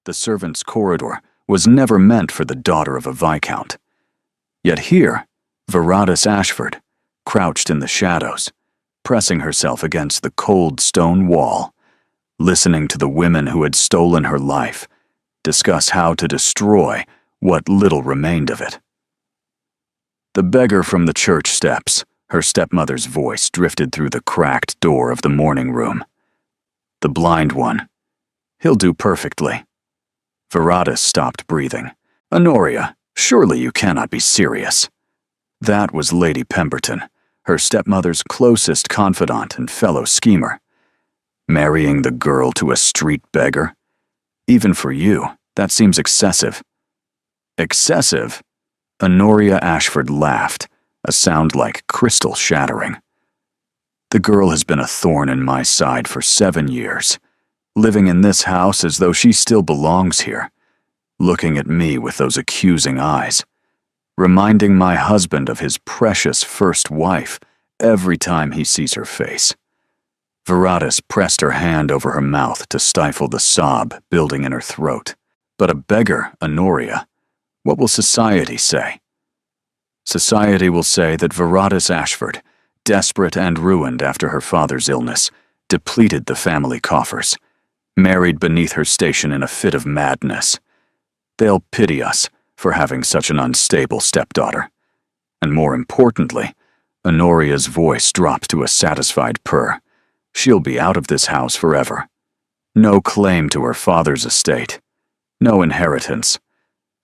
The servants' corridor was never meant for the daughter of a viscount. Yet here, Veratus Ashford, crouched in the shadows, pressing herself against the cold stone wall, listening to the women who had stolen her life discuss how to destroy what little remained of it. The beggar from the church steps, her stepmother's voice drifted through the cracked door of the morning room. The blind one. He'll do perfectly. Veratus stopped breathing. Honoria, surely you cannot be serious. That was Lady Pemberton, her stepmother's closest confidant and fellow schemer. Marrying the girl to a street beggar? Even for you, that seems excessive. Excessive? Honoria Ashford laughed, a sound like crystal shattering. The girl has been a thorn in my side for 7 years, living in this house as though she still belongs here, looking at me with those accusing eyes, reminding my husband of his precious first wife every time he sees her face. Veratus pressed her hand over her mouth to stifle the sob building in her throat. But a beggar, Honoria, what will society say? Society will say that Veratus Ashford, desperate and ruined after her father's illness, depleted the family coffers, married beneath her station in a fit of madness. They'll pity us for having such an unstable stepdaughter. And more importantly, Honoria's voice dropped to a satisfied purr. She'll be out of this house forever. No claim to her father's estate. No inheritance.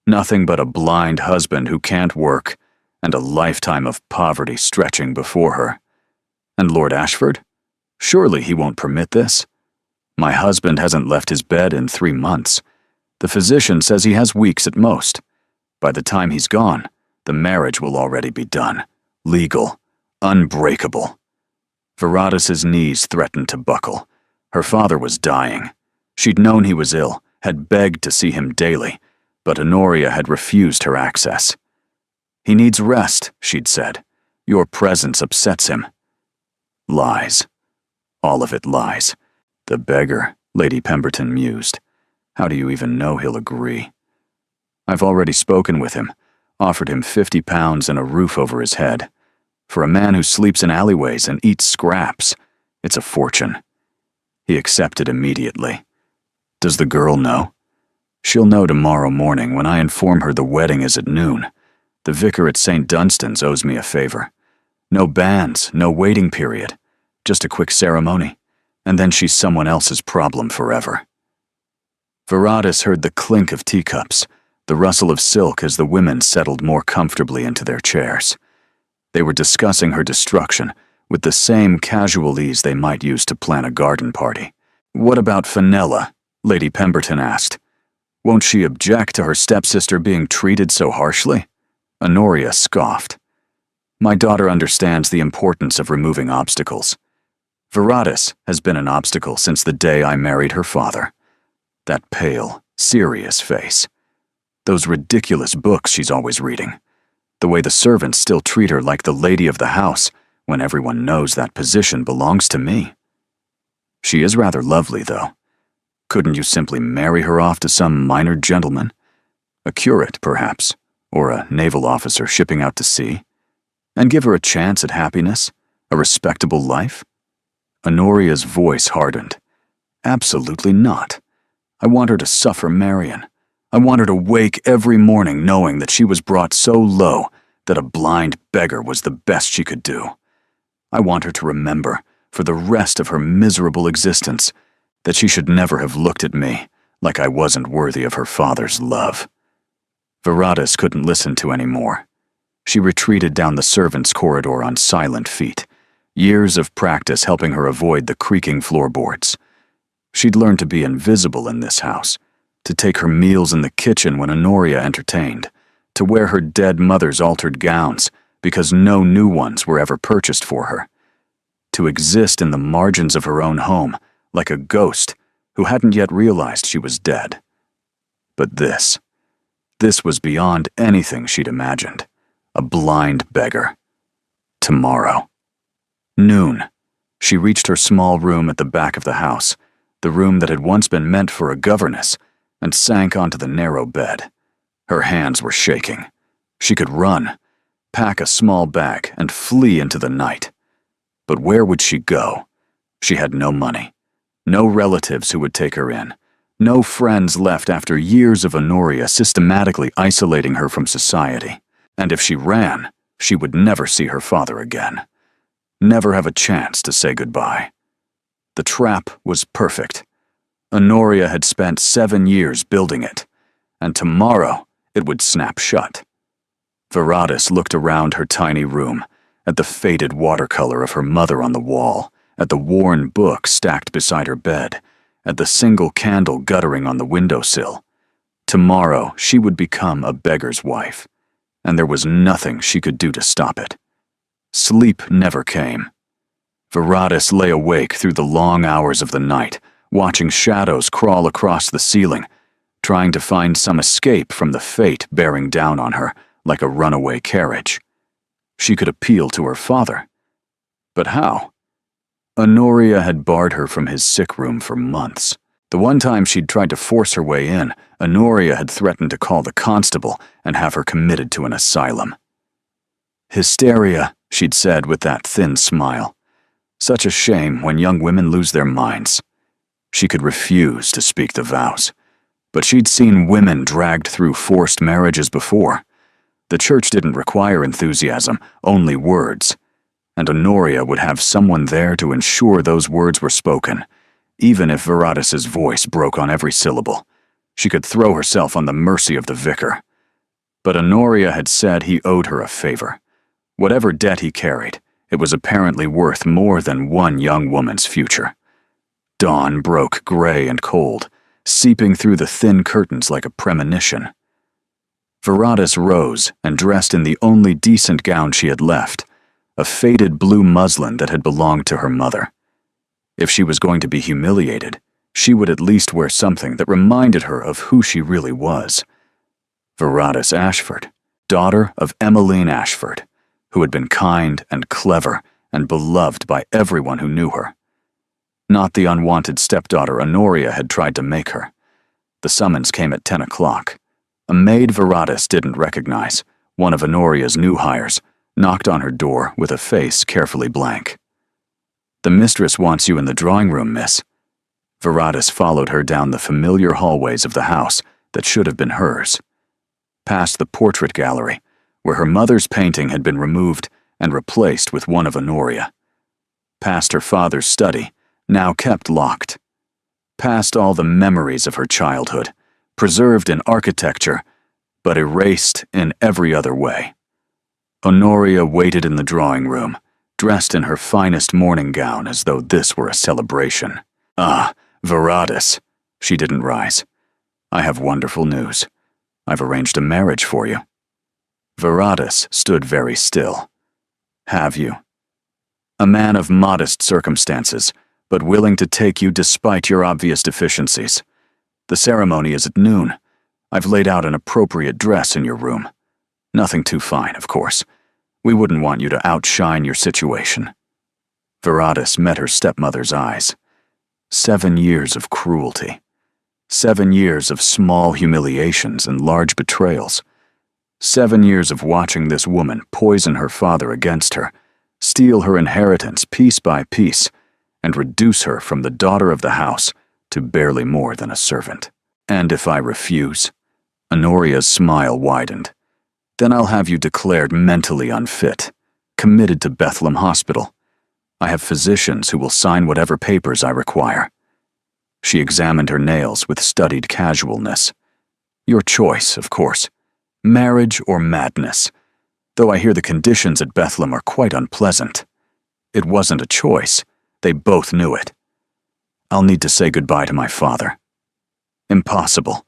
Nothing but a blind husband who can't work, and a lifetime of poverty stretching before her. And Lord Ashford? Surely he won't permit this. My husband hasn't left his bed in 3 months. The physician says he has weeks at most. By the time he's gone, the marriage will already be done. Legal. Unbreakable. Veratus's knees threatened to buckle. Her father was dying. She'd known he was ill, had begged to see him daily, but Honoria had refused her access. He needs rest, she'd said. Your presence upsets him. Lies. All of it lies. The beggar, Lady Pemberton mused. How do you even know he'll agree? I've already spoken with him, offered him £50 and a roof over his head. For a man who sleeps in alleyways and eats scraps, it's a fortune. He accepted immediately. Does the girl know? She'll know tomorrow morning when I inform her the wedding is at noon. The vicar at St. Dunstan's owes me a favor. No banns, no waiting period. Just a quick ceremony, and then she's someone else's problem forever. Veratus heard the clink of teacups, the rustle of silk as the women settled more comfortably into their chairs. They were discussing her destruction with the same casual ease they might use to plan a garden party. What about Fenella? Lady Pemberton asked. Won't she object to her stepsister being treated so harshly? Honoria scoffed. My daughter understands the importance of removing obstacles. Veratus has been an obstacle since the day I married her father. That pale, serious face. Those ridiculous books she's always reading. The way the servants still treat her like the lady of the house when everyone knows that position belongs to me. She is rather lovely, though. Couldn't you simply marry her off to some minor gentleman? A curate, perhaps, or a naval officer shipping out to sea? And give her a chance at happiness, a respectable life? Honoria's voice hardened. Absolutely not. I want her to suffer Marion. I want her to wake every morning knowing that she was brought so low that a blind beggar was the best she could do. I want her to remember, for the rest of her miserable existence, that she should never have looked at me like I wasn't worthy of her father's love. Veratus couldn't listen to any more. She retreated down the servants' corridor on silent feet, years of practice helping her avoid the creaking floorboards. She'd learned to be invisible in this house, to take her meals in the kitchen when Honoria entertained, to wear her dead mother's altered gowns because no new ones were ever purchased for her, to exist in the margins of her own home like a ghost who hadn't yet realized she was dead. But this was beyond anything she'd imagined. A blind beggar. Tomorrow. Noon. She reached her small room at the back of the house, the room that had once been meant for a governess, and sank onto the narrow bed. Her hands were shaking. She could run, pack a small bag, and flee into the night. But where would she go? She had no money, no relatives who would take her in, no friends left after years of Honoria systematically isolating her from society. And if she ran, she would never see her father again. Never have a chance to say goodbye. The trap was perfect. Honoria had spent 7 years building it, and tomorrow it would snap shut. Viratus looked around her tiny room, at the faded watercolor of her mother on the wall, at the worn book stacked beside her bed, at the single candle guttering on the windowsill. Tomorrow she would become a beggar's wife, and there was nothing she could do to stop it. Sleep never came. Viratus lay awake through the long hours of the night, watching shadows crawl across the ceiling, trying to find some escape from the fate bearing down on her like a runaway carriage. She could appeal to her father. But how? Honoria had barred her from his sick room for months. The one time she'd tried to force her way in, Honoria had threatened to call the constable and have her committed to an asylum. Hysteria, she'd said with that thin smile. Such a shame when young women lose their minds. She could refuse to speak the vows, but she'd seen women dragged through forced marriages before. The church didn't require enthusiasm, only words, and Honoria would have someone there to ensure those words were spoken, even if Viratus's voice broke on every syllable. She could throw herself on the mercy of the vicar. But Honoria had said he owed her a favor. Whatever debt he carried, it was apparently worth more than one young woman's future. Dawn broke gray and cold, seeping through the thin curtains like a premonition. Viratus rose and dressed in the only decent gown she had left, a faded blue muslin that had belonged to her mother. If she was going to be humiliated, she would at least wear something that reminded her of who she really was. Viratus Ashford, daughter of Emmeline Ashford, who had been kind and clever and beloved by everyone who knew her. Not the unwanted stepdaughter Honoria had tried to make her. The summons came at 10 o'clock. A maid Viratus didn't recognize, one of Honoria's new hires, knocked on her door with a face carefully blank. "The mistress wants you in the drawing room, miss." Viratus followed her down the familiar hallways of the house that should have been hers, past the portrait gallery, where her mother's painting had been removed and replaced with one of Honoria, past her father's study, now kept locked, past all the memories of her childhood, preserved in architecture, but erased in every other way. Honoria waited in the drawing room, dressed in her finest morning gown as though this were a celebration. "Ah, Viratus." She didn't rise. "I have wonderful news. I've arranged a marriage for you." Viratus stood very still. "Have you?" "A man of modest circumstances, but willing to take you despite your obvious deficiencies. The ceremony is at noon. I've laid out an appropriate dress in your room. Nothing too fine, of course. We wouldn't want you to outshine your situation." Viratus met her stepmother's eyes. 7 years of cruelty. 7 years of small humiliations and large betrayals. 7 years of watching this woman poison her father against her, steal her inheritance piece by piece, and reduce her from the daughter of the house to barely more than a servant. "And if I refuse?" Honoria's smile widened. "Then I'll have you declared mentally unfit, committed to Bethlehem Hospital. I have physicians who will sign whatever papers I require." She examined her nails with studied casualness. "Your choice, of course. Marriage or madness. Though I hear the conditions at Bethlehem are quite unpleasant." It wasn't a choice. They both knew it. "I'll need to say goodbye to my father." "Impossible.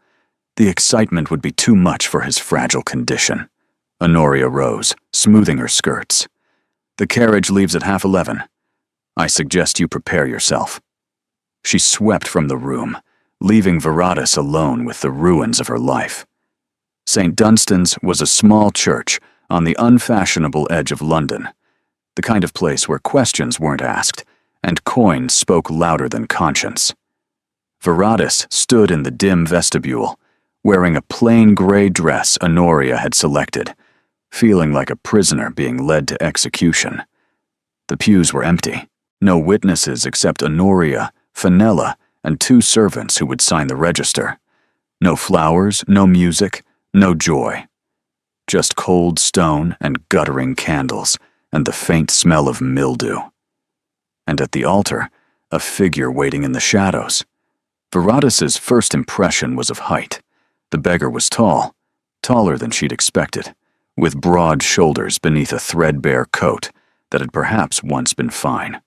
The excitement would be too much for his fragile condition." Honoria rose, smoothing her skirts. "The carriage leaves at 11:30. I suggest you prepare yourself." She swept from the room, leaving Viratus alone with the ruins of her life. St. Dunstan's was a small church on the unfashionable edge of London, the kind of place where questions weren't asked, and coin spoke louder than conscience. Viratus stood in the dim vestibule, wearing a plain gray dress Honoria had selected, feeling like a prisoner being led to execution. The pews were empty, no witnesses except Honoria, Fenella, and 2 servants who would sign the register. No flowers, no music, no joy. Just cold stone and guttering candles, and the faint smell of mildew. And at the altar, a figure waiting in the shadows. Viratus's first impression was of height. The beggar was tall, taller than she'd expected, with broad shoulders beneath a threadbare coat that had perhaps once been fine.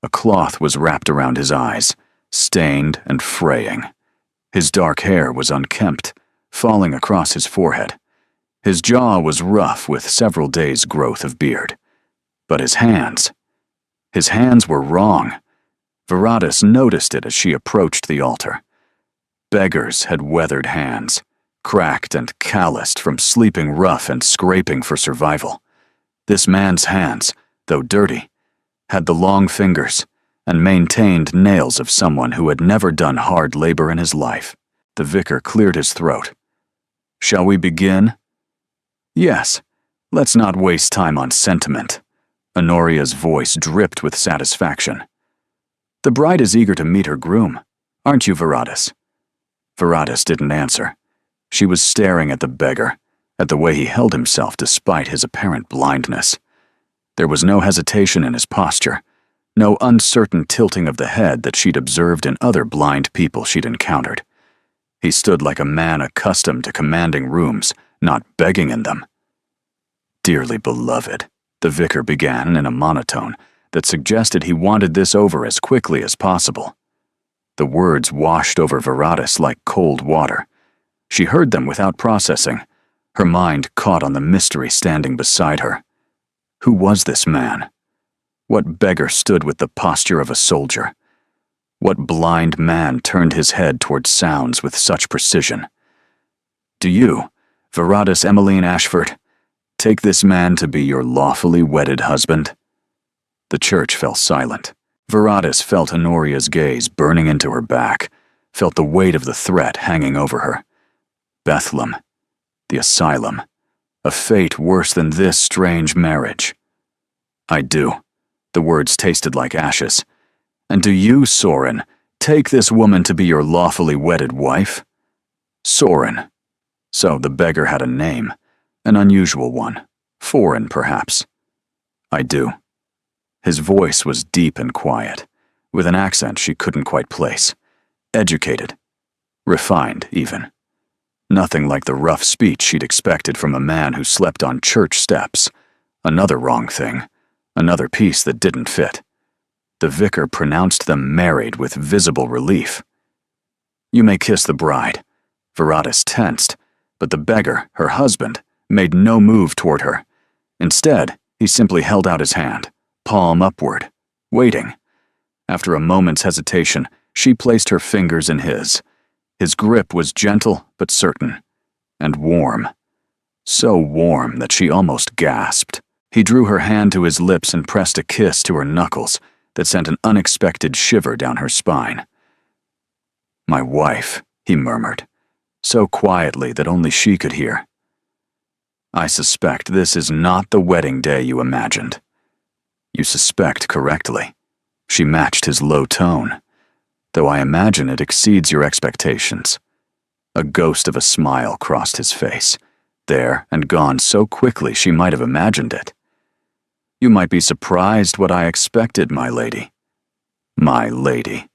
A cloth was wrapped around his eyes, stained and fraying. His dark hair was unkempt, falling across his forehead. His jaw was rough with several days' growth of beard. But his hands were wrong. Viratus noticed it as she approached the altar. Beggars had weathered hands, cracked and calloused from sleeping rough and scraping for survival. This man's hands, though dirty, had the long fingers and maintained nails of someone who had never done hard labor in his life. The vicar cleared his throat. "Shall we begin?" "Yes, let's not waste time on sentiment." Honoria's voice dripped with satisfaction. "The bride is eager to meet her groom, aren't you, Viratus?" Viratus didn't answer. She was staring at the beggar, at the way he held himself despite his apparent blindness. There was no hesitation in his posture, no uncertain tilting of the head that she'd observed in other blind people she'd encountered. He stood like a man accustomed to commanding rooms, not begging in them. "Dearly beloved," the vicar began in a monotone that suggested he wanted this over as quickly as possible. The words washed over Viratus like cold water. She heard them without processing, her mind caught on the mystery standing beside her. Who was this man? What beggar stood with the posture of a soldier? What blind man turned his head toward sounds with such precision? "Do you, Viratus Emmeline Ashford, take this man to be your lawfully wedded husband?" The church fell silent. Viratus felt Honoria's gaze burning into her back, felt the weight of the threat hanging over her. Bethlehem, the asylum, a fate worse than this strange marriage. "I do." The words tasted like ashes. "And do you, Soren, take this woman to be your lawfully wedded wife?" Soren. So the beggar had a name, an unusual one, foreign perhaps. "I do." His voice was deep and quiet, with an accent she couldn't quite place. Educated. Refined, even. Nothing like the rough speech she'd expected from a man who slept on church steps. Another wrong thing. Another piece that didn't fit. The vicar pronounced them married with visible relief. "You may kiss the bride." Viratus tensed, but the beggar, her husband, made no move toward her. Instead, he simply held out his hand, palm upward, waiting. After a moment's hesitation, she placed her fingers in his. His grip was gentle but certain, and warm. So warm that she almost gasped. He drew her hand to his lips and pressed a kiss to her knuckles that sent an unexpected shiver down her spine. "My wife," he murmured, so quietly that only she could hear. "I suspect this is not the wedding day you imagined." "You suspect correctly." She matched his low tone, though I imagine it exceeds your expectations. A ghost of a smile crossed his face, there and gone so quickly she might have imagined it. "You might be surprised what I expected, my lady." My lady.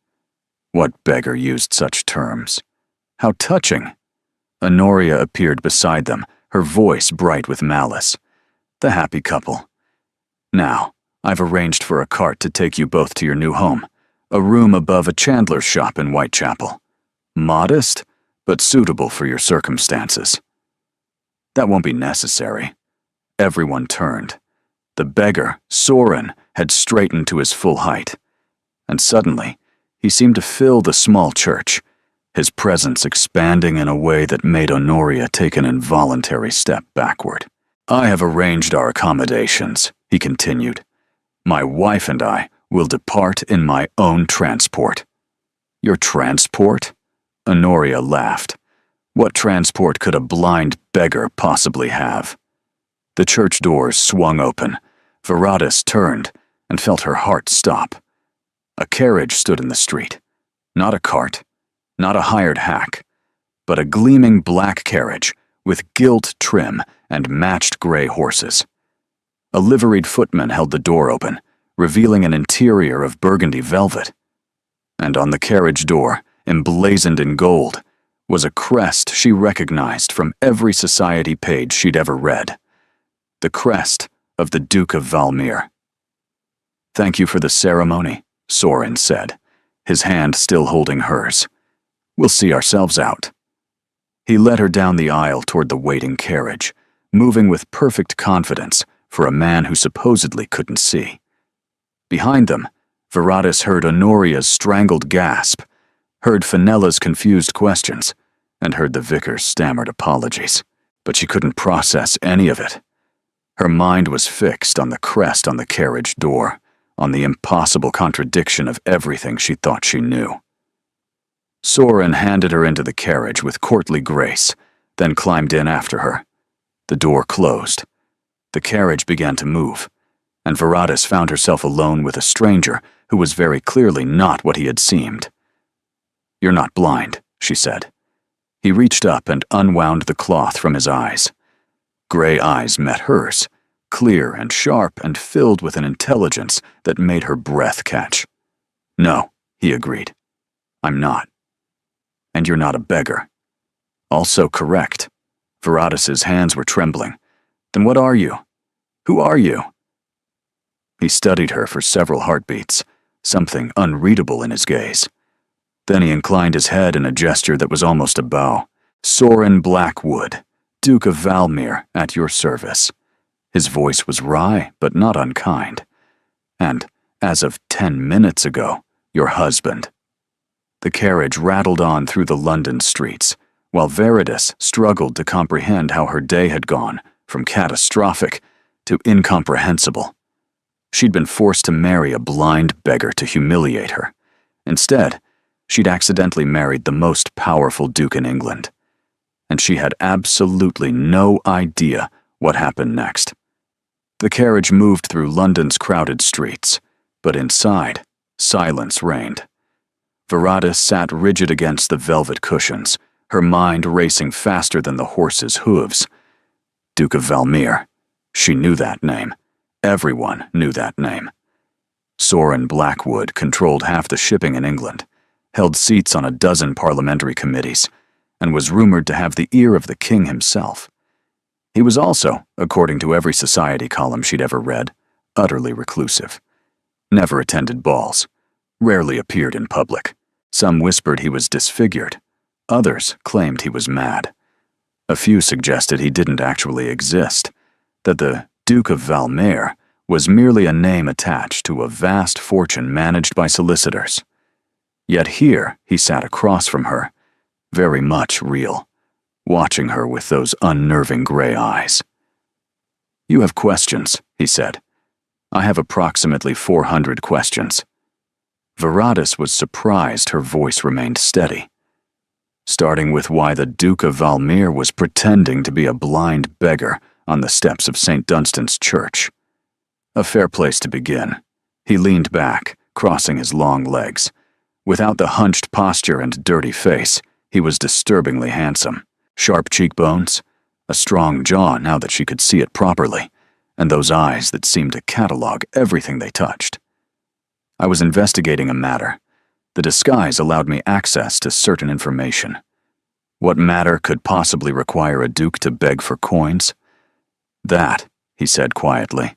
What beggar used such terms? How touching. Honoria appeared beside them, her voice bright with malice. The happy couple. "Now, I've arranged for a cart to take you both to your new home, a room above a chandler's shop in Whitechapel. Modest, but suitable for your circumstances." "That won't be necessary." Everyone turned. The beggar, Soren, had straightened to his full height. And suddenly, he seemed to fill the small church, his presence expanding in a way that made Honoria take an involuntary step backward. "I have arranged our accommodations," he continued. "My wife and I will depart in my own transport." Your transport? Honoria laughed. What transport could a blind beggar possibly have? The church doors swung open. Viratus turned and felt her heart stop. A carriage stood in the street. Not a cart, not a hired hack, but a gleaming black carriage with gilt trim and matched gray horses. A liveried footman held the door open, revealing an interior of burgundy velvet. And on the carriage door, emblazoned in gold, was a crest she recognized from every society page she'd ever read. The crest of the Duke of Valmir. "Thank you for the ceremony," Sorin said, his hand still holding hers. "We'll see ourselves out." He led her down the aisle toward the waiting carriage, moving with perfect confidence for a man who supposedly couldn't see. Behind them, Viratus heard Honoria's strangled gasp, heard Fenella's confused questions, and heard the vicar's stammered apologies. But she couldn't process any of it. Her mind was fixed on the crest on the carriage door, on the impossible contradiction of everything she thought she knew. Sorin handed her into the carriage with courtly grace, then climbed in after her. The door closed. The carriage began to move, and Viratus found herself alone with a stranger who was very clearly not what he had seemed. "You're not blind," she said. He reached up and unwound the cloth from his eyes. Gray eyes met hers, clear and sharp and filled with an intelligence that made her breath catch. "No," he agreed. "I'm not. And you're not a beggar." Also correct. Viratus's hands were trembling. "Then what are you? Who are you?" He studied her for several heartbeats, something unreadable in his gaze. Then he inclined his head in a gesture that was almost a bow. "Sorin Blackwood, Duke of Valmir, at your service." His voice was wry, but not unkind. "And, as of 10 minutes ago, your husband." The carriage rattled on through the London streets, while Viratus struggled to comprehend how her day had gone from catastrophic to incomprehensible. She'd been forced to marry a blind beggar to humiliate her. Instead, she'd accidentally married the most powerful duke in England. And she had absolutely no idea what happened next. The carriage moved through London's crowded streets, but inside, silence reigned. Viratus sat rigid against the velvet cushions, her mind racing faster than the horse's hooves. Duke of Valmir. She knew that name. Everyone knew that name. Sorin Blackwood controlled half the shipping in England, held seats on a dozen parliamentary committees, and was rumored to have the ear of the king himself. He was also, according to every society column she'd ever read, utterly reclusive. Never attended balls, rarely appeared in public. Some whispered he was disfigured. Others claimed he was mad. A few suggested he didn't actually exist, that the Duke of Valmir was merely a name attached to a vast fortune managed by solicitors. Yet here he sat across from her, very much real, watching her with those unnerving gray eyes. "You have questions," he said. "I have approximately 400 questions." Viratus was surprised her voice remained steady. Starting with why the Duke of Valmir was pretending to be a blind beggar on the steps of St. Dunstan's church. A fair place to begin. He leaned back, crossing his long legs. Without the hunched posture and dirty face, he was disturbingly handsome. Sharp cheekbones, a strong jaw now that she could see it properly, and those eyes that seemed to catalog everything they touched. "I was investigating a matter. The disguise allowed me access to certain information. What matter could possibly require a duke to beg for coins? That," he said quietly,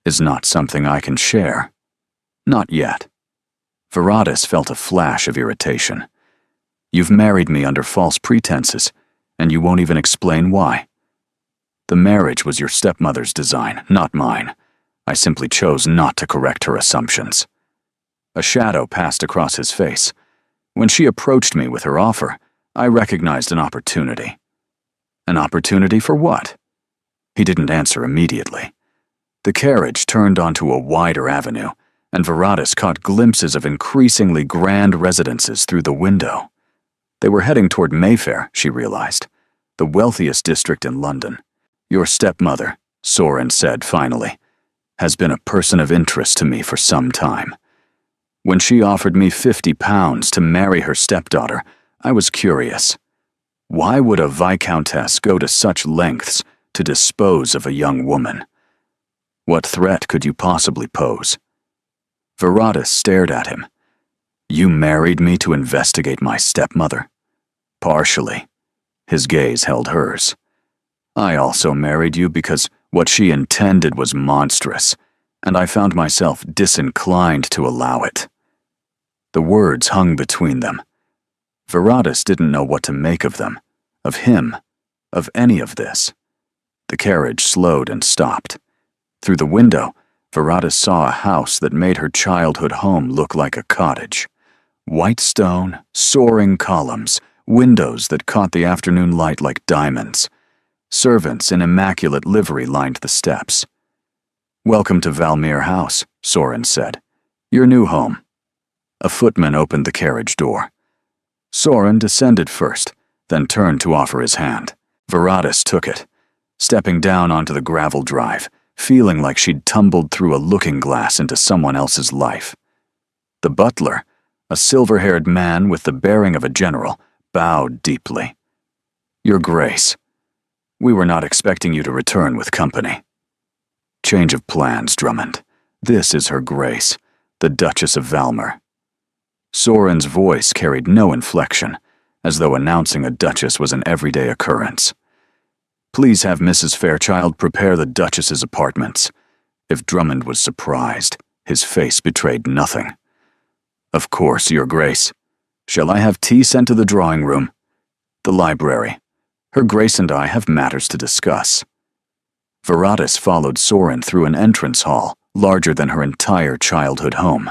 "is not something I can share. Not yet." Viratus felt a flash of irritation. "You've married me under false pretenses, and you won't even explain why. The marriage was your stepmother's design, not mine. I simply chose not to correct her assumptions." A shadow passed across his face. "When she approached me with her offer, I recognized an opportunity." "An opportunity for what?" He didn't answer immediately. The carriage turned onto a wider avenue, and Veratus caught glimpses of increasingly grand residences through the window. They were heading toward Mayfair, she realized, the wealthiest district in London. Your stepmother, Soren said finally, has been a person of interest to me for some time. When she offered me £50 to marry her stepdaughter, I was curious. Why would a viscountess go to such lengths to dispose of a young woman? What threat could you possibly pose? Veratus stared at him. You married me to investigate my stepmother? Partially. His gaze held hers. I also married you because what she intended was monstrous, and I found myself disinclined to allow it. The words hung between them. Veratus didn't know what to make of them, of him, of any of this. The carriage slowed and stopped. Through the window, Veratus saw a house that made her childhood home look like a cottage. White stone, soaring columns, windows that caught the afternoon light like diamonds. Servants in immaculate livery lined the steps. Welcome to Valmere House, Soren said. Your new home. A footman opened the carriage door. Soren descended first, then turned to offer his hand. Veratus took it, stepping down onto the gravel drive, feeling like she'd tumbled through a looking glass into someone else's life. The butler, a silver-haired man with the bearing of a general, bowed deeply. Your Grace, we were not expecting you to return with company. Change of plans, Drummond. This is Her Grace, the Duchess of Valmere. Soren's voice carried no inflection, as though announcing a duchess was an everyday occurrence. Please have Mrs. Fairchild prepare the Duchess's apartments. If Drummond was surprised, his face betrayed nothing. Of course, Your Grace. Shall I have tea sent to the drawing room? The library. Her Grace and I have matters to discuss. Veratus followed Soren through an entrance hall larger than her entire childhood home.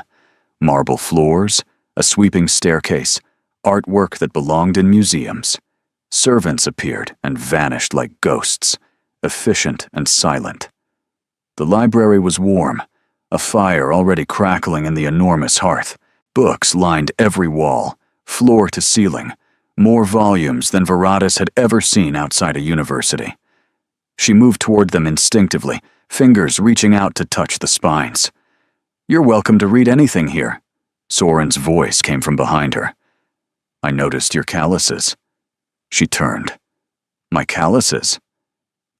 Marble floors, a sweeping staircase, artwork that belonged in museums. Servants appeared and vanished like ghosts, efficient and silent. The library was warm, a fire already crackling in the enormous hearth. Books lined every wall, floor to ceiling, more volumes than Veratus had ever seen outside a university. She moved toward them instinctively, fingers reaching out to touch the spines. You're welcome to read anything here. Soren's voice came from behind her. I noticed your calluses. She turned. My calluses?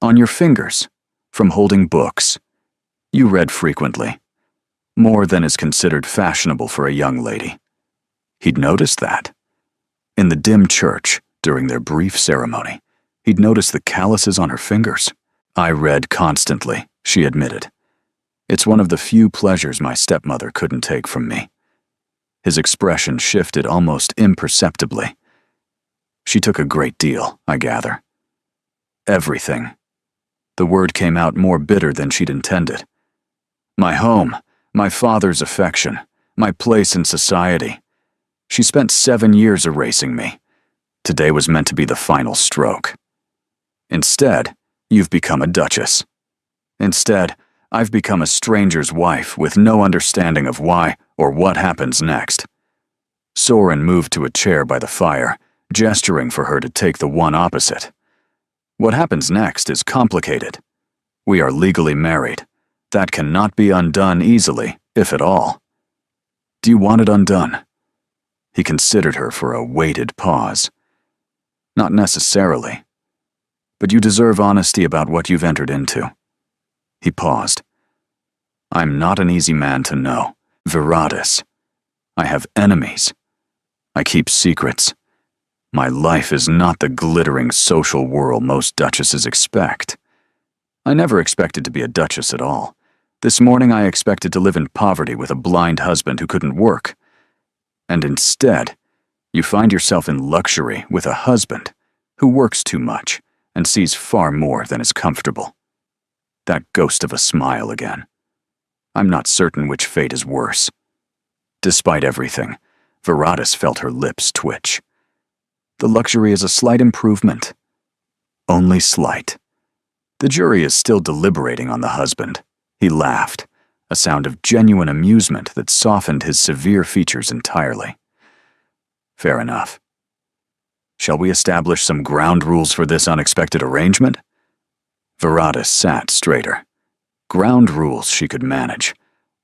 On your fingers, from holding books. You read frequently. More than is considered fashionable for a young lady. He'd noticed that. In the dim church, during their brief ceremony, he'd noticed the calluses on her fingers. I read constantly, she admitted. It's one of the few pleasures my stepmother couldn't take from me. His expression shifted almost imperceptibly. She took a great deal, I gather. Everything. The word came out more bitter than she'd intended. My home, my father's affection, my place in society. She spent 7 years erasing me. Today was meant to be the final stroke. Instead, you've become a duchess. Instead, I've become a stranger's wife with no understanding of why or what happens next. Soren moved to a chair by the fire, gesturing for her to take the one opposite. What happens next is complicated. We are legally married. That cannot be undone easily, if at all. Do you want it undone? He considered her for a weighted pause. Not necessarily. But you deserve honesty about what you've entered into. He paused. I'm not an easy man to know. Veratus. I have enemies. I keep secrets. My life is not the glittering social whirl most duchesses expect. I never expected to be a duchess at all. This morning I expected to live in poverty with a blind husband who couldn't work. And instead, you find yourself in luxury with a husband who works too much and sees far more than is comfortable. That ghost of a smile again. I'm not certain which fate is worse. Despite everything, Veratus felt her lips twitch. The luxury is a slight improvement. Only slight. The jury is still deliberating on the husband. He laughed, a sound of genuine amusement that softened his severe features entirely. Fair enough. Shall we establish some ground rules for this unexpected arrangement? Viratus sat straighter. Ground rules she could manage.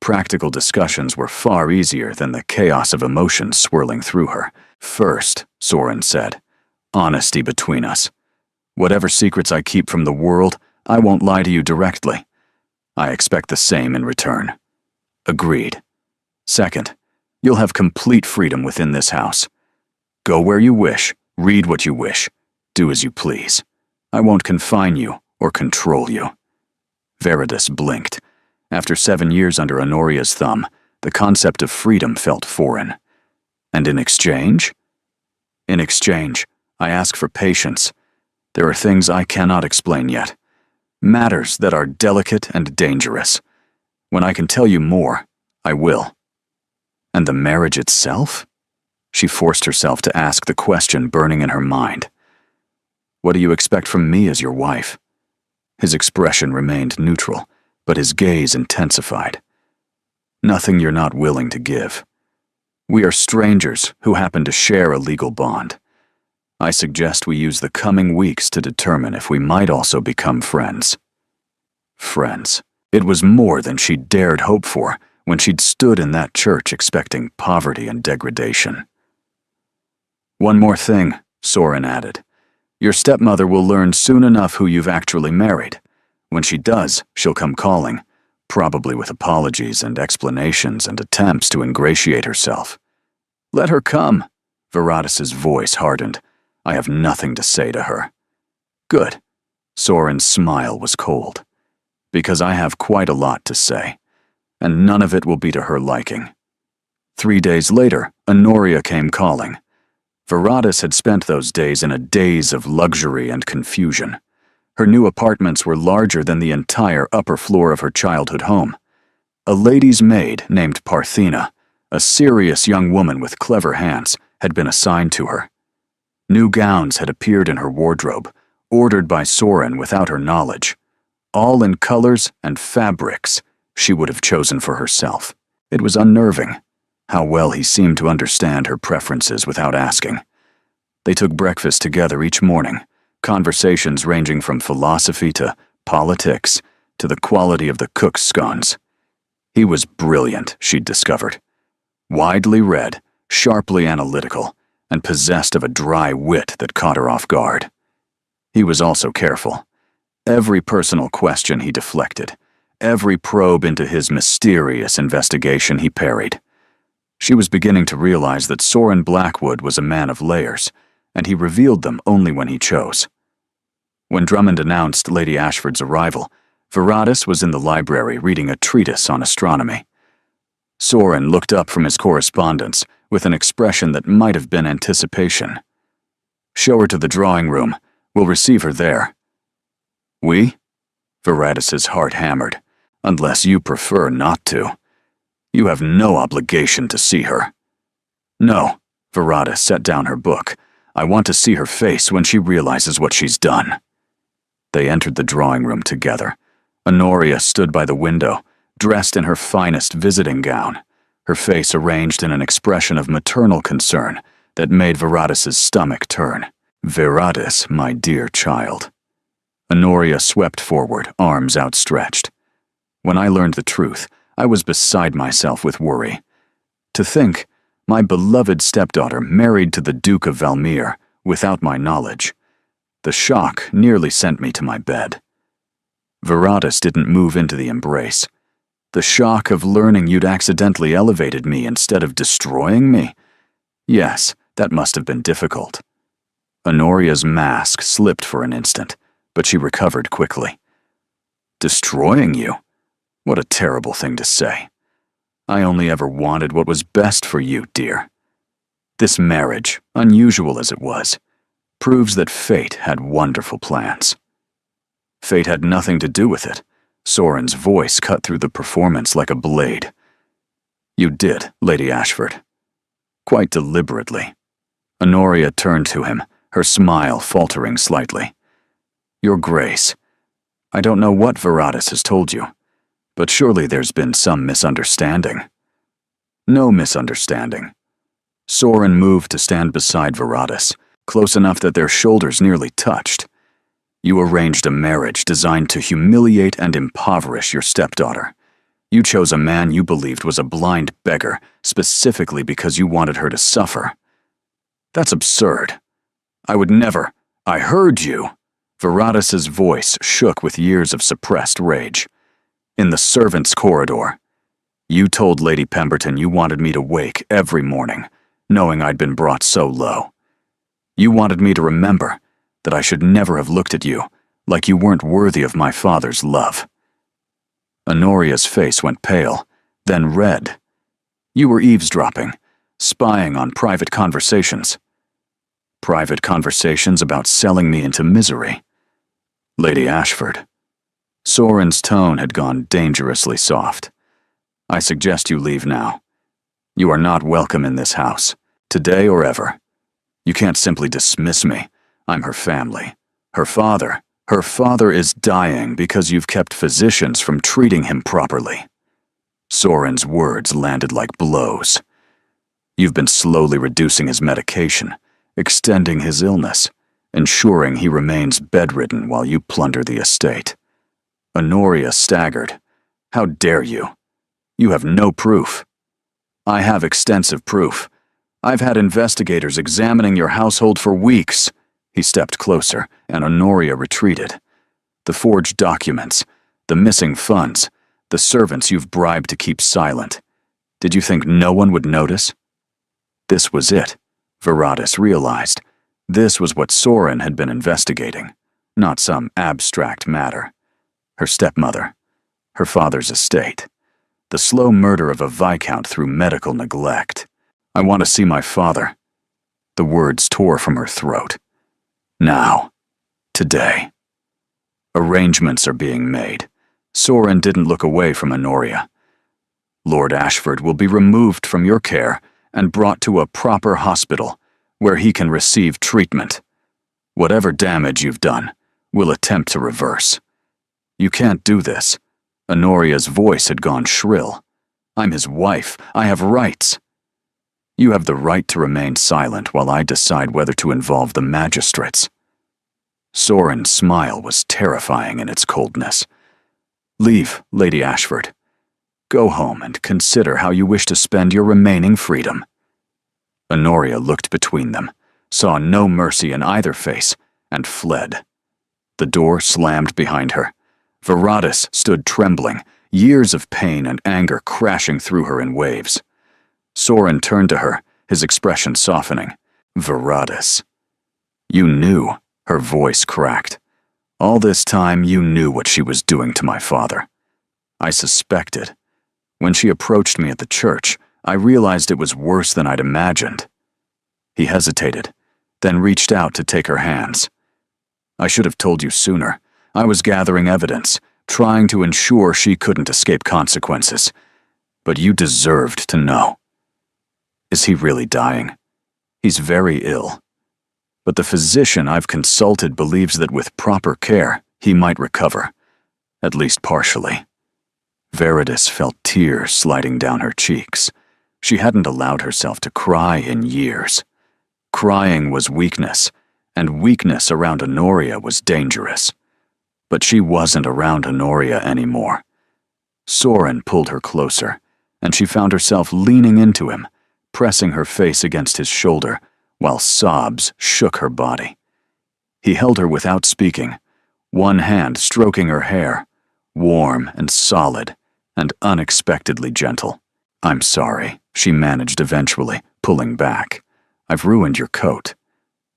Practical discussions were far easier than the chaos of emotions swirling through her. First, Soren said, honesty between us. Whatever secrets I keep from the world, I won't lie to you directly. I expect the same in return. Agreed. Second, you'll have complete freedom within this house. Go where you wish, read what you wish, do as you please. I won't confine you or control you. Viratus blinked. After 7 years under Honoria's thumb, the concept of freedom felt foreign. And in exchange? In exchange, I ask for patience. There are things I cannot explain yet. Matters that are delicate and dangerous. When I can tell you more, I will. And the marriage itself? She forced herself to ask the question burning in her mind. What do you expect from me as your wife? His expression remained neutral, but his gaze intensified. Nothing you're not willing to give. We are strangers who happen to share a legal bond. I suggest we use the coming weeks to determine if we might also become friends. Friends. It was more than she'd dared hope for when she'd stood in that church expecting poverty and degradation. One more thing, Soren added. Your stepmother will learn soon enough who you've actually married. When she does, she'll come calling, probably with apologies and explanations and attempts to ingratiate herself. Let her come. Viratus's voice hardened. I have nothing to say to her. Good. Soren's smile was cold. Because I have quite a lot to say, and none of it will be to her liking. 3 days later, Honoria came calling. Viratus had spent those days in a daze of luxury and confusion. Her new apartments were larger than the entire upper floor of her childhood home. A lady's maid named Parthena, a serious young woman with clever hands, had been assigned to her. New gowns had appeared in her wardrobe, ordered by Soren without her knowledge, all in colors and fabrics she would have chosen for herself. It was unnerving, how well he seemed to understand her preferences without asking. They took breakfast together each morning, conversations ranging from philosophy to politics to the quality of the cook's scones. He was brilliant, she'd discovered. Widely read, sharply analytical, and possessed of a dry wit that caught her off guard. He was also careful. Every personal question he deflected, every probe into his mysterious investigation he parried. She was beginning to realize that Soren Blackwood was a man of layers, and he revealed them only when he chose. When Drummond announced Lady Ashford's arrival, Viratus was in the library reading a treatise on astronomy. Soren looked up from his correspondence with an expression that might have been anticipation. Show her to the drawing room. We'll receive her there. We? Viratus's heart hammered. Unless you prefer not to. You have no obligation to see her. No, Viratus set down her book. I want to see her face when she realizes what she's done. They entered the drawing room together. Honoria stood by the window, dressed in her finest visiting gown, her face arranged in an expression of maternal concern that made Viratus's stomach turn. Viratus, my dear child. Honoria swept forward, arms outstretched. When I learned the truth, I was beside myself with worry. To think, my beloved stepdaughter married to the Duke of Valmir without my knowledge. The shock nearly sent me to my bed. Viratus didn't move into the embrace. The shock of learning you'd accidentally elevated me instead of destroying me? Yes, that must have been difficult. Honoria's mask slipped for an instant, but she recovered quickly. Destroying you? What a terrible thing to say. I only ever wanted what was best for you, dear. This marriage, unusual as it was, proves that fate had wonderful plans. Fate had nothing to do with it. Soren's voice cut through the performance like a blade. You did, Lady Ashford. Quite deliberately. Honoria turned to him, her smile faltering slightly. Your Grace, I don't know what Viratus has told you, But surely there's been some misunderstanding. No misunderstanding. Soren moved to stand beside Viratus, close enough that their shoulders nearly touched. You arranged a marriage designed to humiliate and impoverish your stepdaughter. You chose a man you believed was a blind beggar specifically because you wanted her to suffer. That's absurd. I would never— I heard you. Viratus's voice shook with years of suppressed rage. In the servants' corridor. You told Lady Pemberton you wanted me to wake every morning, knowing I'd been brought so low. You wanted me to remember that I should never have looked at you like you weren't worthy of my father's love. Honoria's face went pale, then red. You were eavesdropping, spying on private conversations. Private conversations about selling me into misery. Lady Ashford. Soren's tone had gone dangerously soft. I suggest you leave now. You are not welcome in this house, today or ever. You can't simply dismiss me. I'm her family. Her father is dying because you've kept physicians from treating him properly. Soren's words landed like blows. You've been slowly reducing his medication, extending his illness, ensuring he remains bedridden while you plunder the estate. Honoria staggered. How dare you? You have no proof. I have extensive proof. I've had investigators examining your household for weeks. He stepped closer, and Honoria retreated. The forged documents, the missing funds, the servants you've bribed to keep silent. Did you think no one would notice? This was it, Viratus realized. This was what Soren had been investigating, not some abstract matter. Her stepmother, her father's estate, the slow murder of a viscount through medical neglect. I want to see my father. The words tore from her throat. Now. Today. Arrangements are being made. Soren didn't look away from Honoria. Lord Ashford will be removed from your care and brought to a proper hospital where he can receive treatment. Whatever damage you've done, we'll attempt to reverse. You can't do this. Honoria's voice had gone shrill. I'm his wife. I have rights. You have the right to remain silent while I decide whether to involve the magistrates. Soren's smile was terrifying in its coldness. Leave, Lady Ashford. Go home and consider how you wish to spend your remaining freedom. Honoria looked between them, saw no mercy in either face, and fled. The door slammed behind her. Viratus stood trembling, years of pain and anger crashing through her in waves. Soren turned to her, his expression softening. Viratus. You knew, her voice cracked. All this time you knew what she was doing to my father. I suspected. When she approached me at the church, I realized it was worse than I'd imagined. He hesitated, then reached out to take her hands. I should have told you sooner. I was gathering evidence, trying to ensure she couldn't escape consequences. But you deserved to know. Is he really dying? He's very ill. But the physician I've consulted believes that with proper care, he might recover, at least partially. Viratus felt tears sliding down her cheeks. She hadn't allowed herself to cry in years. Crying was weakness, and weakness around Honoria was dangerous. But she wasn't around Honoria anymore. Soren pulled her closer, and she found herself leaning into him, pressing her face against his shoulder, while sobs shook her body. He held her without speaking, one hand stroking her hair, warm and solid, and unexpectedly gentle. I'm sorry, she managed eventually, pulling back. I've ruined your coat.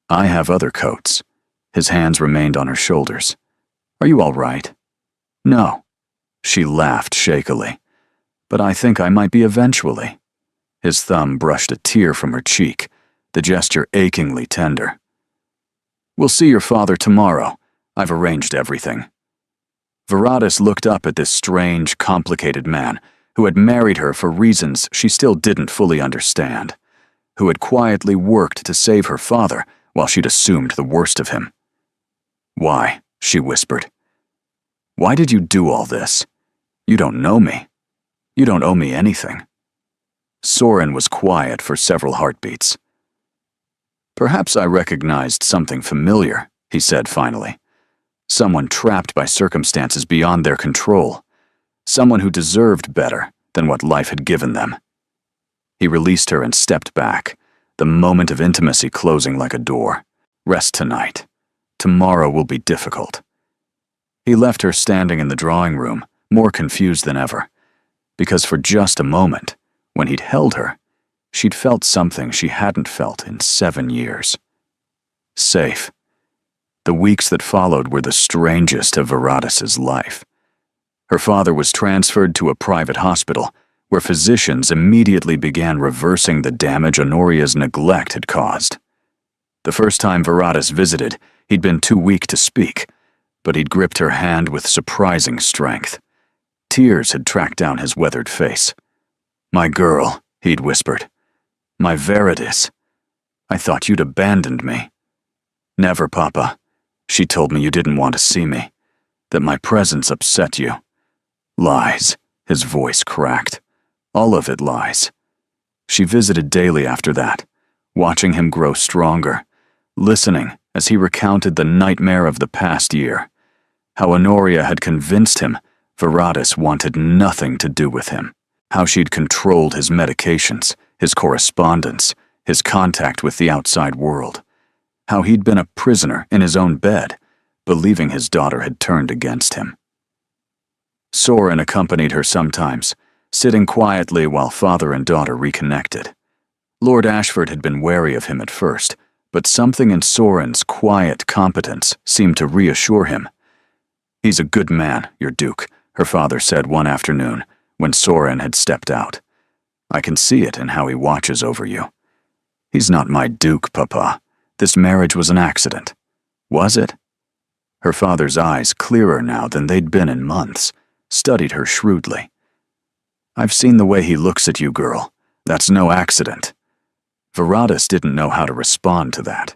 I have other coats. His hands remained on her shoulders. Are you all right? No. She laughed shakily. But I think I might be eventually. His thumb brushed a tear from her cheek, the gesture achingly tender. We'll see your father tomorrow. I've arranged everything. Viratus looked up at this strange, complicated man who had married her for reasons she still didn't fully understand, who had quietly worked to save her father while she'd assumed the worst of him. Why? She whispered. Why did you do all this? You don't know me. You don't owe me anything." Soren was quiet for several heartbeats. "Perhaps I recognized something familiar," he said finally. "Someone trapped by circumstances beyond their control. Someone who deserved better than what life had given them." He released her and stepped back, the moment of intimacy closing like a door. "Rest tonight. Tomorrow will be difficult." He left her standing in the drawing room, more confused than ever, because for just a moment, when he'd held her, she'd felt something she hadn't felt in 7 years. Safe. The weeks that followed were the strangest of Veratis's life. Her father was transferred to a private hospital, where physicians immediately began reversing the damage Honoria's neglect had caused. The first time Veratis visited, he'd been too weak to speak, but he'd gripped her hand with surprising strength. Tears had tracked down his weathered face. "My girl," he'd whispered. "My Veritas. I thought you'd abandoned me." "Never, Papa. She told me you didn't want to see me, that my presence upset you." "Lies," his voice cracked. "All of it lies." She visited daily after that, watching him grow stronger, listening as he recounted the nightmare of the past year, how Honoria had convinced him Veratis wanted nothing to do with him, how she'd controlled his medications, his correspondence, his contact with the outside world, how he'd been a prisoner in his own bed, believing his daughter had turned against him. Soren accompanied her sometimes, sitting quietly while father and daughter reconnected. Lord Ashford had been wary of him at first, but something in Soren's quiet competence seemed to reassure him. "He's a good man, your Duke," her father said one afternoon when Soren had stepped out. "I can see it in how he watches over you." "He's not my Duke, Papa. This marriage was an accident." "Was it?" Her father's eyes, clearer now than they'd been in months, studied her shrewdly. "I've seen the way he looks at you, girl. That's no accident." Veratis didn't know how to respond to that.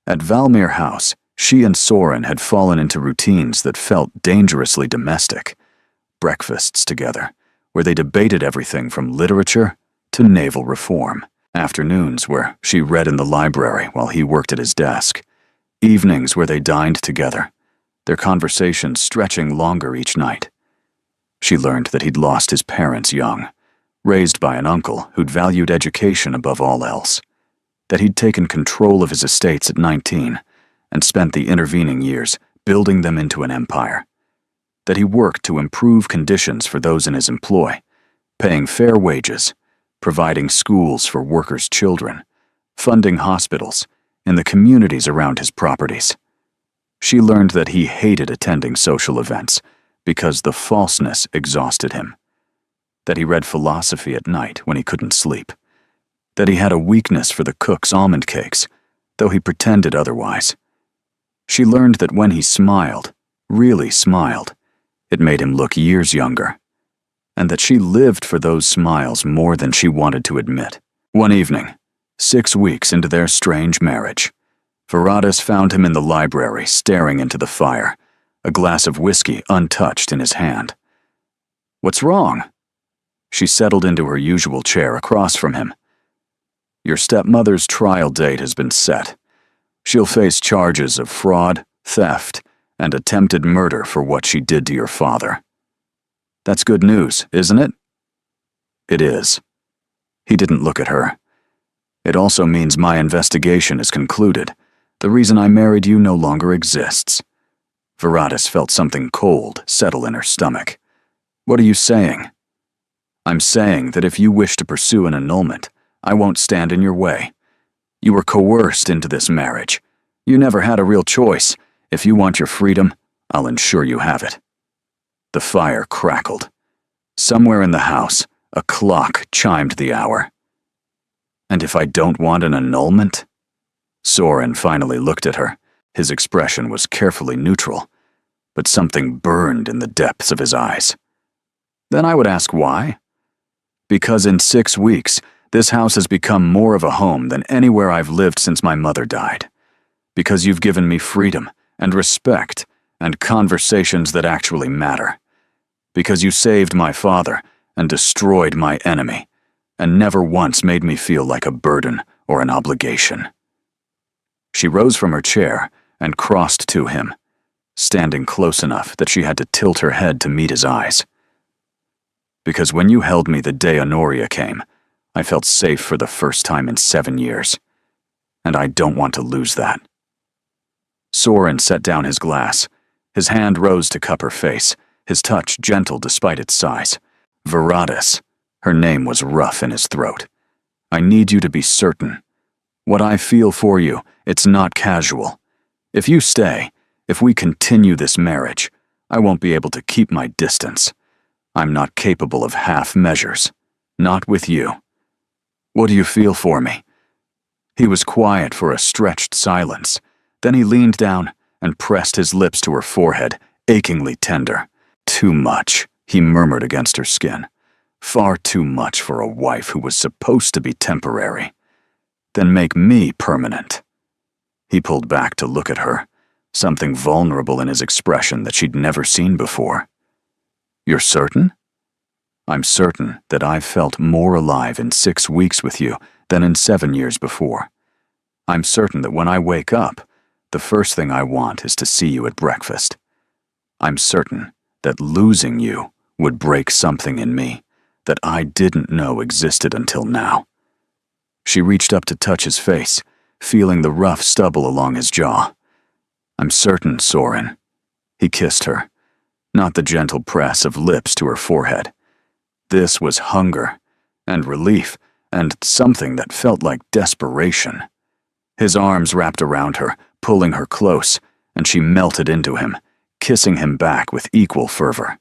At Valmere House, she and Soren had fallen into routines that felt dangerously domestic. Breakfasts together, where they debated everything from literature to naval reform. Afternoons where she read in the library while he worked at his desk. Evenings where they dined together, their conversations stretching longer each night. She learned that he'd lost his parents young, raised by an uncle who'd valued education above all else, that he'd taken control of his estates at 19 and spent the intervening years building them into an empire, that he worked to improve conditions for those in his employ, paying fair wages, providing schools for workers' children, funding hospitals in the communities around his properties. She learned that he hated attending social events because the falseness exhausted him, that he read philosophy at night when he couldn't sleep, that he had a weakness for the cook's almond cakes, though he pretended otherwise. She learned that when he smiled, really smiled, it made him look years younger, and that she lived for those smiles more than she wanted to admit. One evening, 6 weeks into their strange marriage, Veratis found him in the library staring into the fire, a glass of whiskey untouched in his hand. "What's wrong?" She settled into her usual chair across from him. "Your stepmother's trial date has been set. She'll face charges of fraud, theft, and attempted murder for what she did to your father." "That's good news, isn't it?" "It is." He didn't look at her. "It also means my investigation is concluded. The reason I married you no longer exists." Veratis felt something cold settle in her stomach. "What are you saying?" "I'm saying that if you wish to pursue an annulment, I won't stand in your way. You were coerced into this marriage. You never had a real choice. If you want your freedom, I'll ensure you have it." The fire crackled. Somewhere in the house, a clock chimed the hour. "And if I don't want an annulment?" Soren finally looked at her. His expression was carefully neutral, but something burned in the depths of his eyes. "Then I would ask why?" "Because in 6 weeks, this house has become more of a home than anywhere I've lived since my mother died. Because you've given me freedom and respect and conversations that actually matter. Because you saved my father and destroyed my enemy, and never once made me feel like a burden or an obligation." She rose from her chair and crossed to him, standing close enough that she had to tilt her head to meet his eyes. "Because when you held me the day Honoria came, I felt safe for the first time in 7 years, and I don't want to lose that." Soren set down his glass. His hand rose to cup her face, his touch gentle despite its size. "Veratus," her name was rough in his throat. "I need you to be certain. What I feel for you, it's not casual. If you stay, if we continue this marriage, I won't be able to keep my distance. I'm not capable of half measures. Not with you. What do you feel for me?" He was quiet for a stretched silence. Then he leaned down and pressed his lips to her forehead, achingly tender. "Too much," he murmured against her skin. "Far too much for a wife who was supposed to be temporary. Then make me permanent." He pulled back to look at her, something vulnerable in his expression that she'd never seen before. "You're certain?" "I'm certain that I've felt more alive in 6 weeks with you than in 7 years before. I'm certain that when I wake up, the first thing I want is to see you at breakfast. I'm certain that losing you would break something in me that I didn't know existed until now." She reached up to touch his face, feeling the rough stubble along his jaw. "I'm certain, Soren." He kissed her, not the gentle press of lips to her forehead. This was hunger, and relief, and something that felt like desperation. His arms wrapped around her, pulling her close, and she melted into him, kissing him back with equal fervor.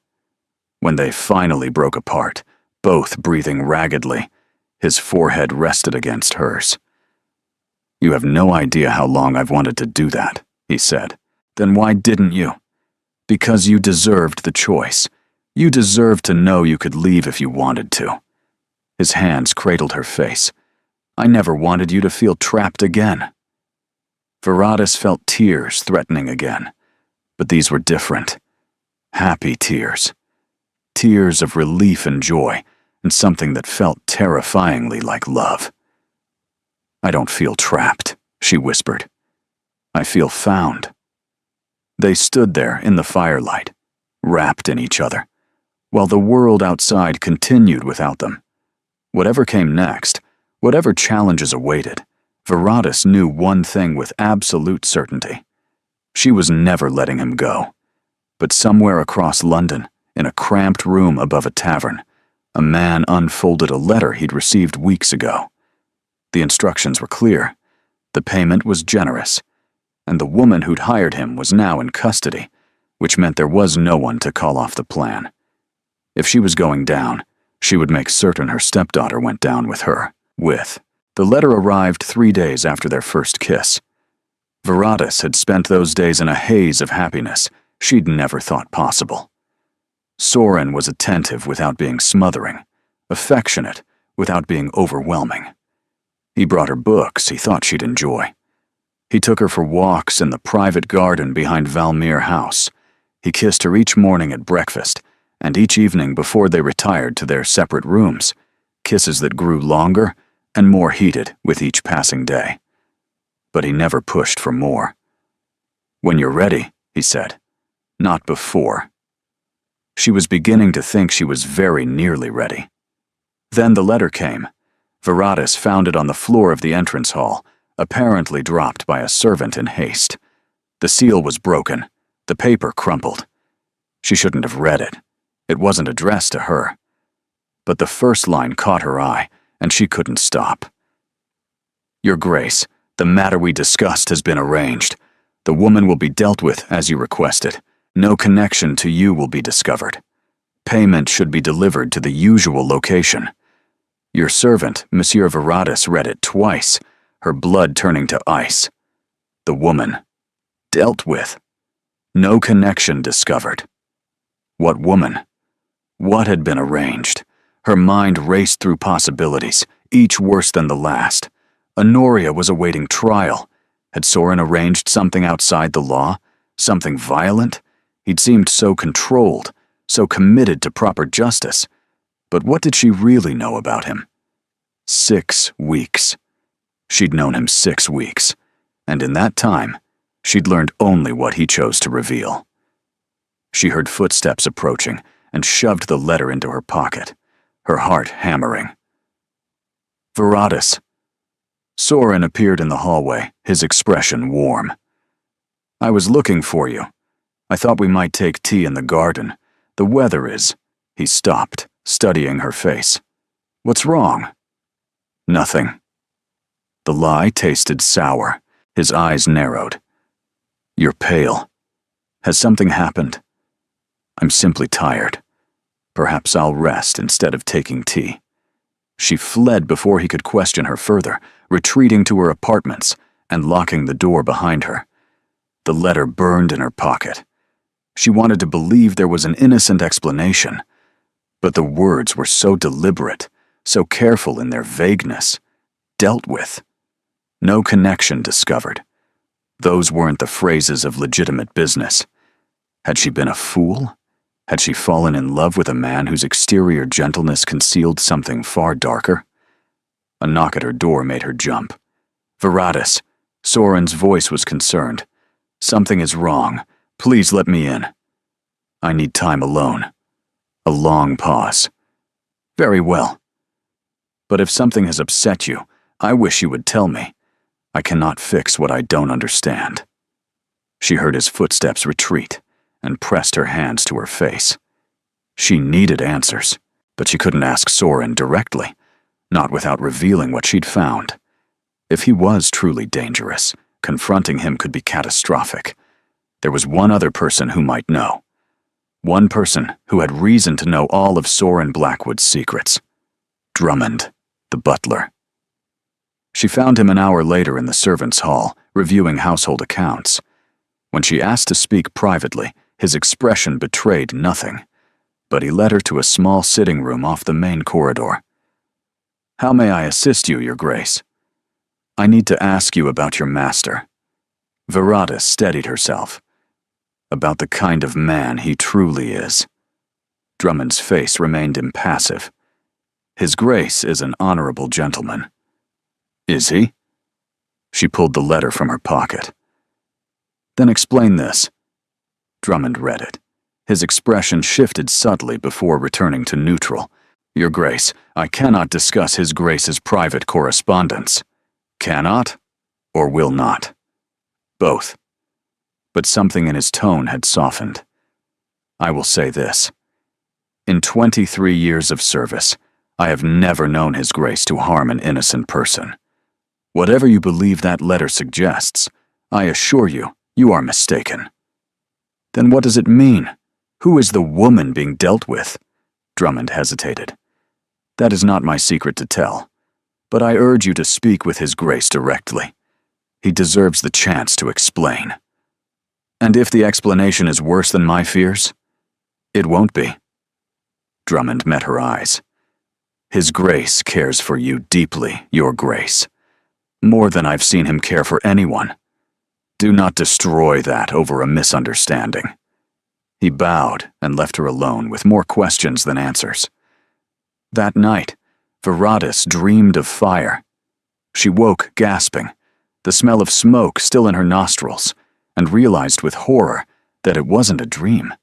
When they finally broke apart, both breathing raggedly, his forehead rested against hers. "You have no idea how long I've wanted to do that," he said. "Then why didn't you?" "Because you deserved the choice. You deserved to know you could leave if you wanted to." His hands cradled her face. "I never wanted you to feel trapped again." Veratus felt tears threatening again, but these were different. Happy tears. Tears of relief and joy, and something that felt terrifyingly like love. "I don't feel trapped," she whispered. "I feel found." They stood there in the firelight, wrapped in each other, while the world outside continued without them. Whatever came next, whatever challenges awaited, Veratus knew one thing with absolute certainty. She was never letting him go. But somewhere across London, in a cramped room above a tavern, a man unfolded a letter he'd received weeks ago. The instructions were clear. The payment was generous, and the woman who'd hired him was now in custody, which meant there was no one to call off the plan. If she was going down, she would make certain her stepdaughter went down with her. The letter arrived 3 days after their first kiss. Veratus had spent those days in a haze of happiness she'd never thought possible. Soren was attentive without being smothering, affectionate without being overwhelming. He brought her books he thought she'd enjoy. He took her for walks in the private garden behind Valmere House. He kissed her each morning at breakfast, and each evening before they retired to their separate rooms, kisses that grew longer and more heated with each passing day. But he never pushed for more. "When you're ready," he said, "not before." She was beginning to think she was very nearly ready. Then the letter came. Veratus found it on the floor of the entrance hall, apparently dropped by a servant in haste. The seal was broken, the paper crumpled. She shouldn't have read it. It wasn't addressed to her. But the first line caught her eye, and she couldn't stop. "Your Grace, the matter we discussed has been arranged. The woman will be dealt with as you requested. No connection to you will be discovered. Payment should be delivered to the usual location." Your servant, Monsieur Veratus, read it twice, her blood turning to ice. The woman. Dealt with. No connection discovered. What woman? What had been arranged? Her mind raced through possibilities, each worse than the last. Honoria was awaiting trial. Had Soren arranged something outside the law? Something violent? He'd seemed so controlled, so committed to proper justice. But what did she really know about him? 6 weeks. She'd known him 6 weeks, and in that time, she'd learned only what he chose to reveal. She heard footsteps approaching and shoved the letter into her pocket, her heart hammering. Viratus. Soren appeared in the hallway, his expression warm. I was looking for you. I thought we might take tea in the garden. The weather is... He stopped, studying her face. What's wrong? Nothing. The lie tasted sour. His eyes narrowed. You're pale. Has something happened? I'm simply tired. Perhaps I'll rest instead of taking tea. She fled before he could question her further, retreating to her apartments and locking the door behind her. The letter burned in her pocket. She wanted to believe there was an innocent explanation, but the words were so deliberate, so careful in their vagueness. Dealt with. No connection discovered. Those weren't the phrases of legitimate business. Had she been a fool? Had she fallen in love with a man whose exterior gentleness concealed something far darker? A knock at her door made her jump. Viratus. Soren's voice was concerned. Something is wrong. Please let me in. I need time alone. A long pause. Very well. But if something has upset you, I wish you would tell me. I cannot fix what I don't understand. She heard his footsteps retreat and pressed her hands to her face. She needed answers, but she couldn't ask Soren directly, not without revealing what she'd found. If he was truly dangerous, confronting him could be catastrophic. There was one other person who might know. One person who had reason to know all of Soren Blackwood's secrets. Drummond, the butler. She found him an hour later in the servants' hall, reviewing household accounts. When she asked to speak privately, his expression betrayed nothing, but he led her to a small sitting room off the main corridor. How may I assist you, Your Grace? I need to ask you about your master. Viratus steadied herself. About the kind of man he truly is. Drummond's face remained impassive. His Grace is an honorable gentleman. Is he? She pulled the letter from her pocket. Then explain this. Drummond read it. His expression shifted subtly before returning to neutral. Your Grace, I cannot discuss His Grace's private correspondence. Cannot, or will not? Both. But something in his tone had softened. I will say this. In 23 years of service, I have never known His Grace to harm an innocent person. Whatever you believe that letter suggests, I assure you, you are mistaken. Then what does it mean? Who is the woman being dealt with? Drummond hesitated. That is not my secret to tell, but I urge you to speak with His Grace directly. He deserves the chance to explain. And if the explanation is worse than my fears? It won't be. Drummond met her eyes. His Grace cares for you deeply, Your Grace. More than I've seen him care for anyone. Do not destroy that over a misunderstanding. He bowed and left her alone with more questions than answers. That night, Viratus dreamed of fire. She woke gasping, the smell of smoke still in her nostrils, and realized with horror that it wasn't a dream.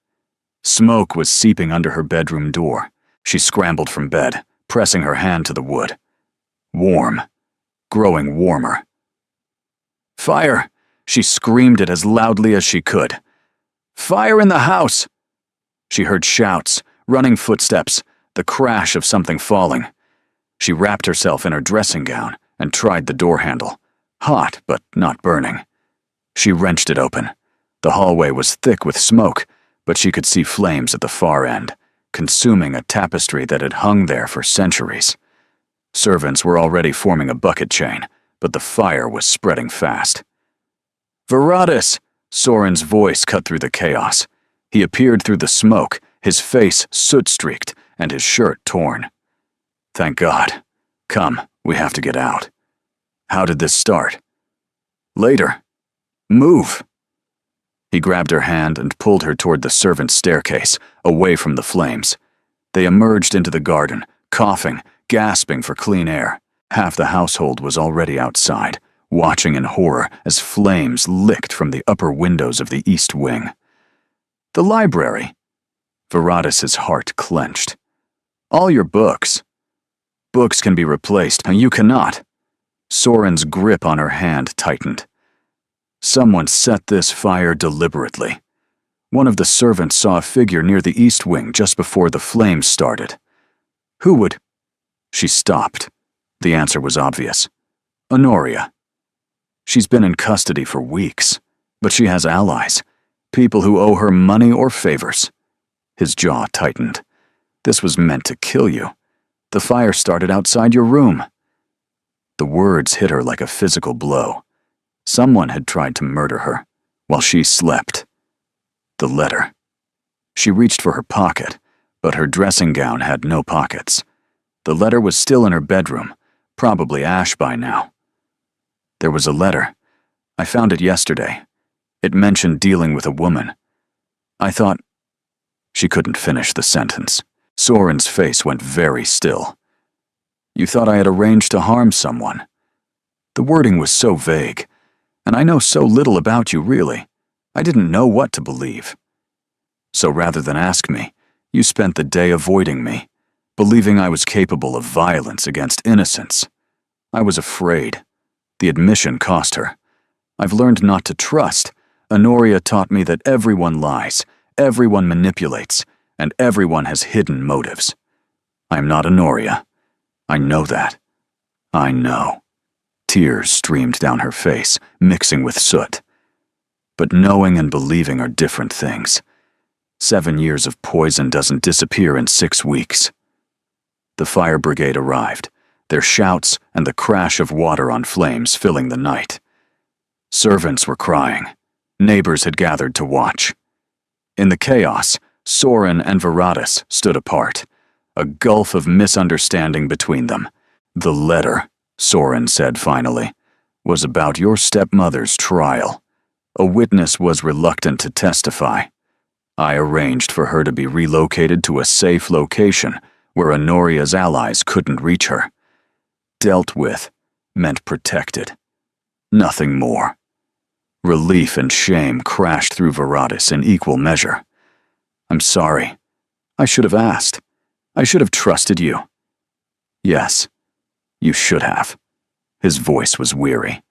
Smoke was seeping under her bedroom door. She scrambled from bed, pressing her hand to the wood. Warm, growing warmer. Fire! She screamed it as loudly as she could. Fire in the house! She heard shouts, running footsteps, the crash of something falling. She wrapped herself in her dressing gown and tried the door handle. Hot, but not burning. She wrenched it open. The hallway was thick with smoke, but she could see flames at the far end, consuming a tapestry that had hung there for centuries. Servants were already forming a bucket chain, but the fire was spreading fast. Viratus! Soren's voice cut through the chaos. He appeared through the smoke, his face soot-streaked and his shirt torn. Thank God. Come, we have to get out. How did this start? Later. Move. He grabbed her hand and pulled her toward the servants' staircase, away from the flames. They emerged into the garden, coughing, gasping for clean air. Half the household was already outside, watching in horror as flames licked from the upper windows of the east wing. The library. Veratus's heart clenched. All your books. Books can be replaced, and you cannot. Soren's grip on her hand tightened. Someone set this fire deliberately. One of the servants saw a figure near the east wing just before the flames started. Who would? She stopped. The answer was obvious. Honoria. She's been in custody for weeks, but she has allies, people who owe her money or favors. His jaw tightened. This was meant to kill you. The fire started outside your room. The words hit her like a physical blow. Someone had tried to murder her while she slept. The letter. She reached for her pocket, but her dressing gown had no pockets. The letter was still in her bedroom, probably ash by now. There was a letter. I found it yesterday. It mentioned dealing with a woman. I thought... She couldn't finish the sentence. Soren's face went very still. You thought I had arranged to harm someone. The wording was so vague, and I know so little about you, really. I didn't know what to believe. So rather than ask me, you spent the day avoiding me, believing I was capable of violence against innocents. I was afraid. The admission cost her. I've learned not to trust. Honoria taught me that everyone lies, everyone manipulates, and everyone has hidden motives. I'm not Honoria. I know that. I know. Tears streamed down her face, mixing with soot. But knowing and believing are different things. 7 years of poison doesn't disappear in 6 weeks. The fire brigade arrived, their shouts and the crash of water on flames filling the night. Servants were crying. Neighbors had gathered to watch. In the chaos, Soren and Veratus stood apart, a gulf of misunderstanding between them. The letter, Soren said finally, was about your stepmother's trial. A witness was reluctant to testify. I arranged for her to be relocated to a safe location where Honoria's allies couldn't reach her. Dealt with meant protected. Nothing more. Relief and shame crashed through Veratus in equal measure. I'm sorry. I should have asked. I should have trusted you. Yes, you should have. His voice was weary.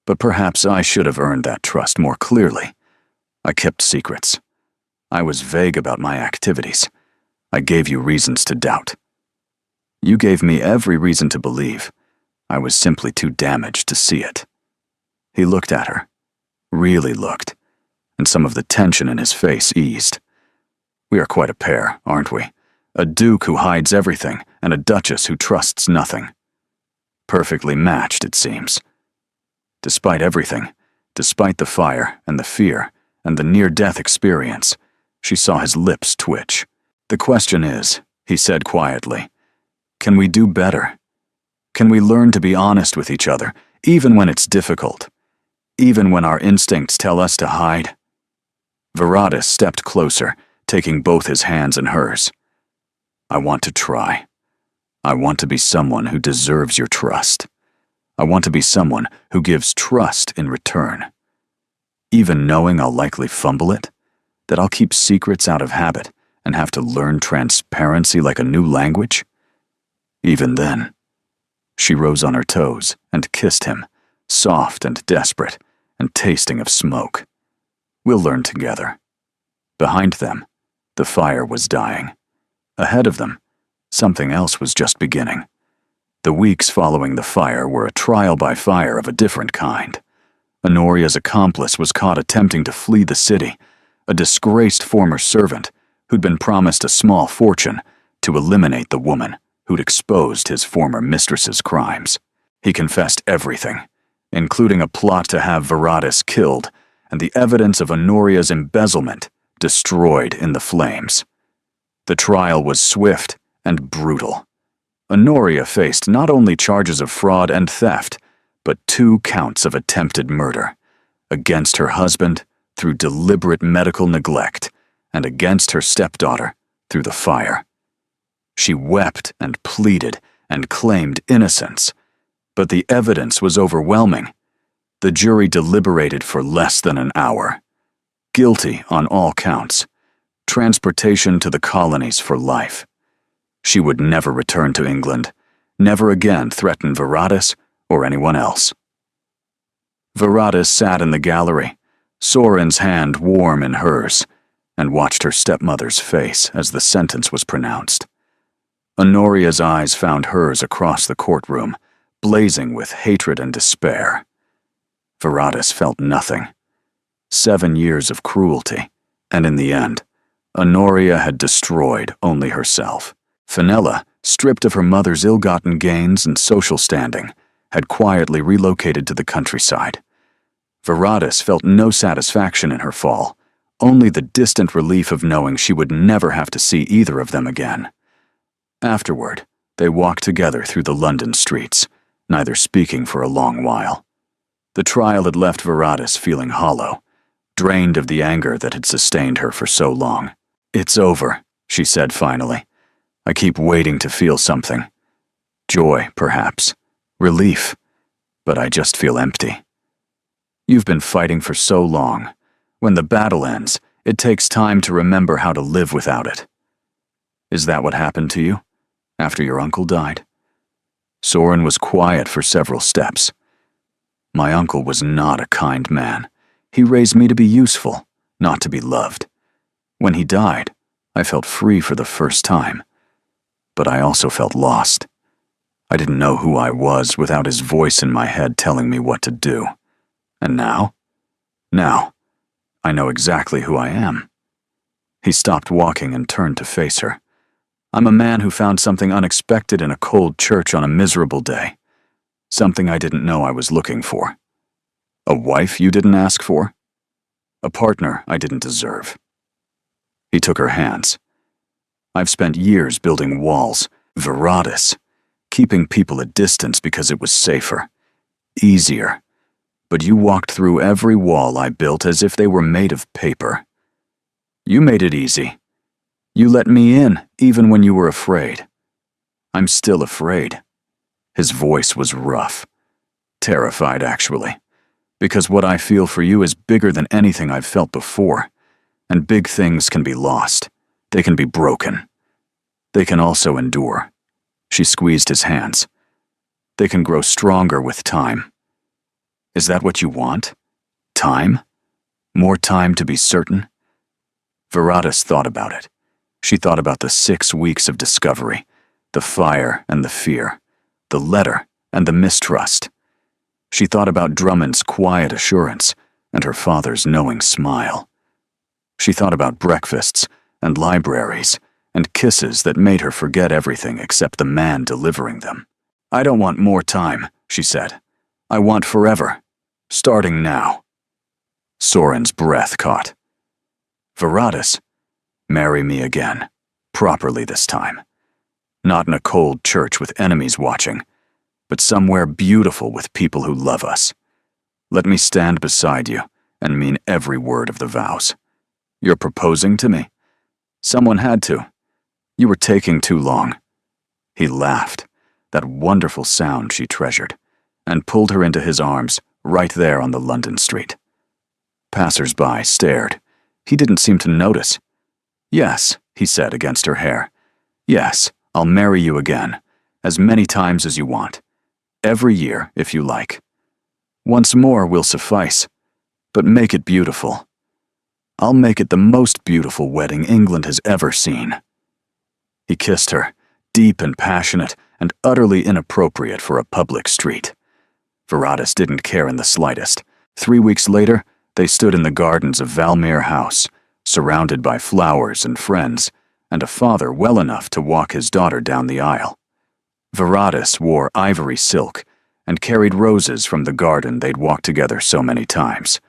But perhaps I should have earned that trust more clearly. I kept secrets. I was vague about my activities. I gave you reasons to doubt. You gave me every reason to believe. I was simply too damaged to see it. He looked at her. Really looked, and some of the tension in his face eased. We are quite a pair, aren't we? A duke who hides everything, and a duchess who trusts nothing. Perfectly matched, it seems. Despite everything, despite the fire and the fear and the near-death experience, she saw his lips twitch. The question is, he said quietly, can we do better? Can we learn to be honest with each other, even when it's difficult? Even when our instincts tell us to hide? Veratus stepped closer, taking both his hands in hers. I want to try. I want to be someone who deserves your trust. I want to be someone who gives trust in return. Even knowing I'll likely fumble it, that I'll keep secrets out of habit and have to learn transparency like a new language? Even then. She rose on her toes and kissed him, soft and desperate, and tasting of smoke. We'll learn together. Behind them, the fire was dying. Ahead of them, something else was just beginning. The weeks following the fire were a trial by fire of a different kind. Honoria's accomplice was caught attempting to flee the city, a disgraced former servant who'd been promised a small fortune to eliminate the woman who'd exposed his former mistress's crimes. He confessed everything, including a plot to have Veratus killed and the evidence of Honoria's embezzlement destroyed in the flames. The trial was swift and brutal. Honoria faced not only charges of fraud and theft, but 2 counts of attempted murder against her husband, through deliberate medical neglect, and against her stepdaughter through the fire. She wept and pleaded and claimed innocence, but the evidence was overwhelming. The jury deliberated for less than an hour. Guilty on all counts. Transportation to the colonies for life. She would never return to England, never again threaten Viratus or anyone else. Viratus sat in the gallery, Soren's hand warm in hers, and watched her stepmother's face as the sentence was pronounced. Honoria's eyes found hers across the courtroom, blazing with hatred and despair. Viratus felt nothing. 7 years of cruelty, and in the end, Honoria had destroyed only herself. Fenella, stripped of her mother's ill-gotten gains and social standing, had quietly relocated to the countryside. Viratus felt no satisfaction in her fall, only the distant relief of knowing she would never have to see either of them again. Afterward, they walked together through the London streets, neither speaking for a long while. The trial had left Viratus feeling hollow, drained of the anger that had sustained her for so long. "It's over," she said finally. "I keep waiting to feel something. Joy, perhaps. Relief. But I just feel empty. You've been fighting for so long. When the battle ends, it takes time to remember how to live without it. Is that what happened to you, after your uncle died?" Soren was quiet for several steps. "My uncle was not a kind man. He raised me to be useful, not to be loved. When he died, I felt free for the first time. But I also felt lost. I didn't know who I was without his voice in my head telling me what to do. And now? Now, I know exactly who I am." He stopped walking and turned to face her. "I'm a man who found something unexpected in a cold church on a miserable day. Something I didn't know I was looking for. A wife you didn't ask for? A partner I didn't deserve." He took her hands. "I've spent years building walls, Viratus, keeping people at distance because it was safer, easier. But you walked through every wall I built as if they were made of paper. You made it easy. You let me in even when you were afraid. I'm still afraid." His voice was rough. Terrified, actually. Because what I feel for you is bigger than anything I've felt before. And big things can be lost. They can be broken. They can also endure. She squeezed his hands. They can grow stronger with time. Is that what you want? Time? More time to be certain? Viratus thought about it. She thought about the 6 weeks of discovery, the fire and the fear, the letter and the mistrust. She thought about Drummond's quiet assurance and her father's knowing smile. She thought about breakfasts and libraries and kisses that made her forget everything except the man delivering them. "I don't want more time," she said. "I want forever. Starting now." Soren's breath caught. "Viratus, marry me again. Properly this time. Not in a cold church with enemies watching, but somewhere beautiful with people who love us. Let me stand beside you and mean every word of the vows. You're proposing to me? Someone had to. You were taking too long." He laughed, that wonderful sound she treasured, and pulled her into his arms right there on the London street. Passers-by stared. He didn't seem to notice. "Yes," he said against her hair. "Yes, I'll marry you again, as many times as you want. Every year, if you like. Once more will suffice, but make it beautiful. I'll make it the most beautiful wedding England has ever seen." He kissed her, deep and passionate and utterly inappropriate for a public street. Viratus didn't care in the slightest. 3 weeks later, they stood in the gardens of Valmere House, surrounded by flowers and friends, and a father well enough to walk his daughter down the aisle. Viratus wore ivory silk and carried roses from the garden they'd walked together so many times.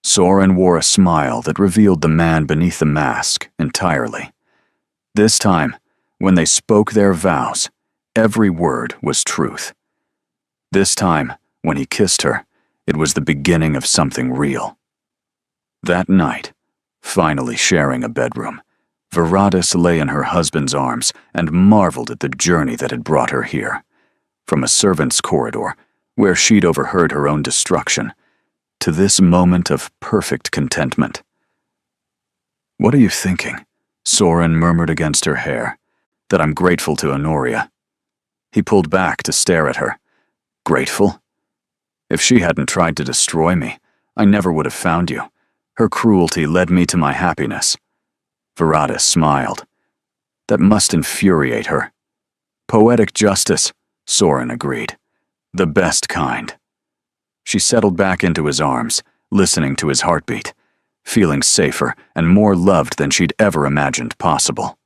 Soren wore a smile that revealed the man beneath the mask entirely. This time, when they spoke their vows, every word was truth. This time, when he kissed her, it was the beginning of something real. That night, finally sharing a bedroom, Viratus lay in her husband's arms and marveled at the journey that had brought her here. From a servant's corridor, where she'd overheard her own destruction, to this moment of perfect contentment. "What are you thinking?" Soren murmured against her hair. "That I'm grateful to Honoria." He pulled back to stare at her. "Grateful? If she hadn't tried to destroy me, I never would have found you. Her cruelty led me to my happiness." Viratus smiled. "That must infuriate her." "Poetic justice," Soren agreed. "The best kind." She settled back into his arms, listening to his heartbeat, feeling safer and more loved than she'd ever imagined possible.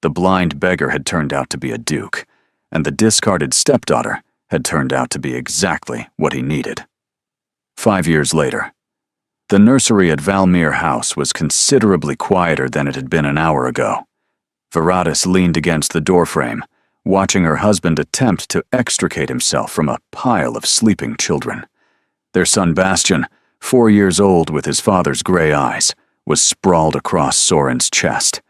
The blind beggar had turned out to be a duke, and the discarded stepdaughter had turned out to be exactly what he needed. 5 years later, the nursery at Valmere House was considerably quieter than it had been an hour ago. Viratus leaned against the doorframe, watching her husband attempt to extricate himself from a pile of sleeping children. Their son Bastian, 4 years old with his father's gray eyes, was sprawled across Soren's chest.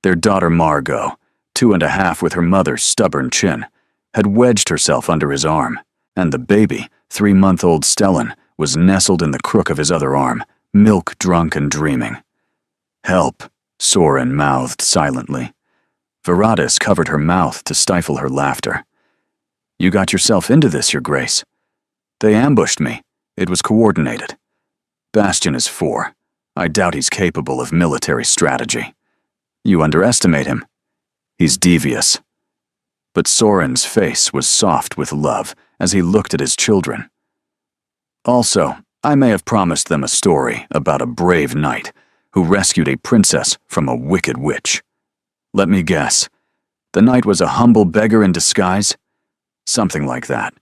Their daughter Margot, 2.5 with her mother's stubborn chin, had wedged herself under his arm, and the baby, 3-month-old Stellan, was nestled in the crook of his other arm, milk-drunk and dreaming. "Help," Soren mouthed silently. Viratus covered her mouth to stifle her laughter. "You got yourself into this, Your Grace. They ambushed me. It was coordinated. Bastian is 4. I doubt he's capable of military strategy. You underestimate him. He's devious." But Soren's face was soft with love as he looked at his children. "Also, I may have promised them a story about a brave knight who rescued a princess from a wicked witch. Let me guess. The knight was a humble beggar in disguise? Something like that."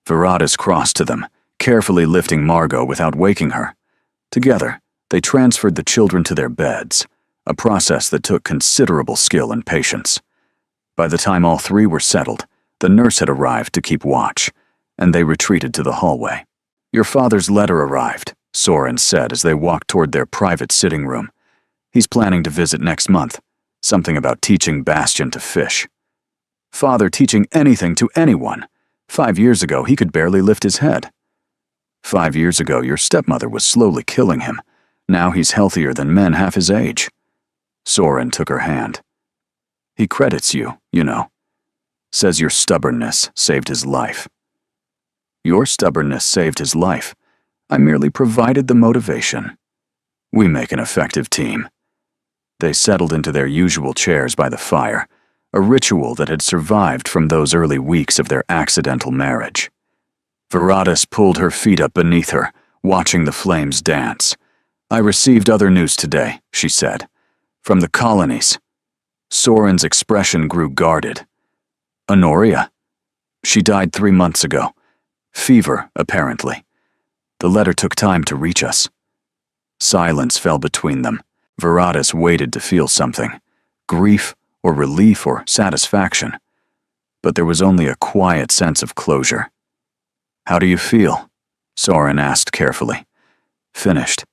Viratus crossed to them, carefully lifting Margot without waking her. Together, they transferred the children to their beds, a process that took considerable skill and patience. By the time all 3 were settled, the nurse had arrived to keep watch, and they retreated to the hallway. "Your father's letter arrived," Soren said as they walked toward their private sitting room. "He's planning to visit next month. Something about teaching Bastian to fish." "Father teaching anything to anyone? 5 years ago, he could barely lift his head." "5 years ago, your stepmother was slowly killing him. Now he's healthier than men half his age." Soren took her hand. "He credits you, you know. Says your stubbornness saved his life." "Your stubbornness saved his life. I merely provided the motivation. We make an effective team." They settled into their usual chairs by the fire, a ritual that had survived from those early weeks of their accidental marriage. Viratus pulled her feet up beneath her, watching the flames dance. "I received other news today," she said. "From the colonies." Soren's expression grew guarded. "Honoria? She died 3 months ago. Fever, apparently. The letter took time to reach us." Silence fell between them. Viratus waited to feel something, grief or relief or satisfaction. But there was only a quiet sense of closure. "How do you feel?" Soren asked carefully. "Finished.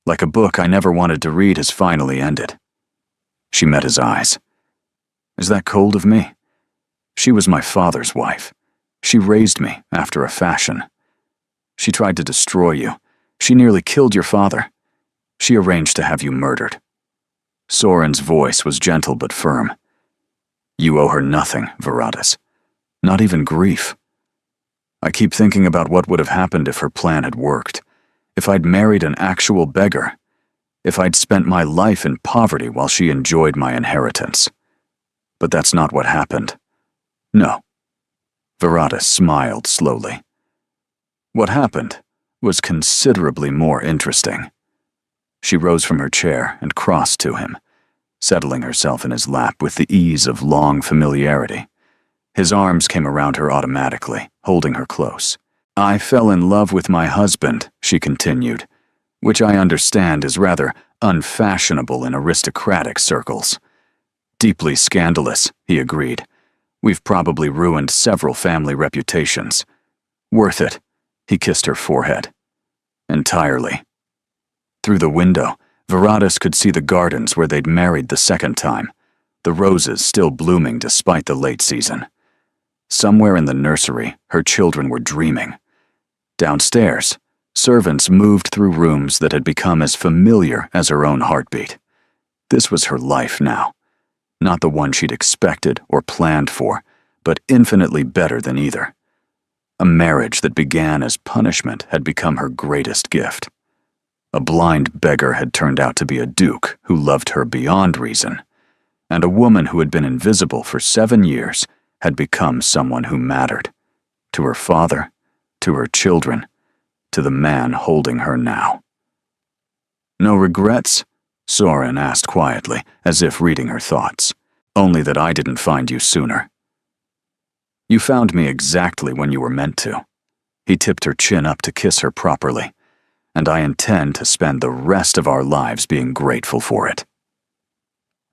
Like a book I never wanted to read has finally ended." She met his eyes. "Is that cold of me? She was my father's wife. She raised me after a fashion. She tried to destroy you. She nearly killed your father. She arranged to have you murdered." Soren's voice was gentle but firm. "You owe her nothing, Viratus. Not even grief. I keep thinking about what would have happened if her plan had worked. If I'd married an actual beggar. If I'd spent my life in poverty while she enjoyed my inheritance. But that's not what happened. No." Viratus smiled slowly. "What happened was considerably more interesting." She rose from her chair and crossed to him, settling herself in his lap with the ease of long familiarity. His arms came around her automatically, holding her close. "I fell in love with my husband," she continued, "which I understand is rather unfashionable in aristocratic circles." "Deeply scandalous," he agreed. "We've probably ruined several family reputations." "Worth it," he kissed her forehead. "Entirely." Through the window, Viratus could see the gardens where they'd married the second time, the roses still blooming despite the late season. Somewhere in the nursery, her children were dreaming. Downstairs, servants moved through rooms that had become as familiar as her own heartbeat. This was her life now. Not the one she'd expected or planned for, but infinitely better than either. A marriage that began as punishment had become her greatest gift. A blind beggar had turned out to be a duke who loved her beyond reason, and a woman who had been invisible for 7 years had become someone who mattered. To her father, to her children, to the man holding her now. "No regrets?" Soren asked quietly, as if reading her thoughts. "Only that I didn't find you sooner." "You found me exactly when you were meant to." He tipped her chin up to kiss her properly, "and I intend to spend the rest of our lives being grateful for it."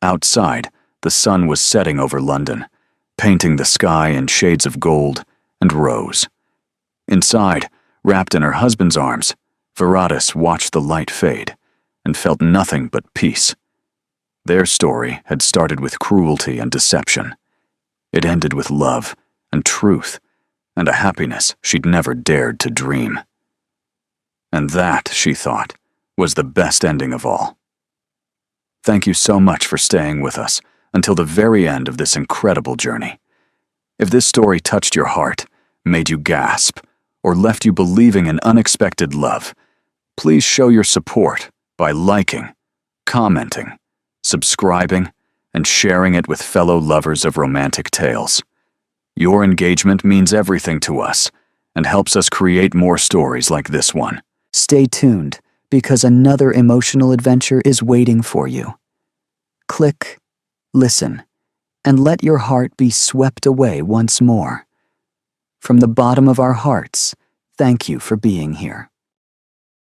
Outside, the sun was setting over London, painting the sky in shades of gold and rose. Inside, wrapped in her husband's arms, Viratus watched the light fade and felt nothing but peace. Their story had started with cruelty and deception. It ended with love and truth and a happiness she'd never dared to dream. And that, she thought, was the best ending of all. Thank you so much for staying with us until the very end of this incredible journey. If this story touched your heart, made you gasp, or left you believing in unexpected love, please show your support by liking, commenting, subscribing, and sharing it with fellow lovers of romantic tales. Your engagement means everything to us and helps us create more stories like this one. Stay tuned, because another emotional adventure is waiting for you. Click, listen, and let your heart be swept away once more. From the bottom of our hearts, thank you for being here.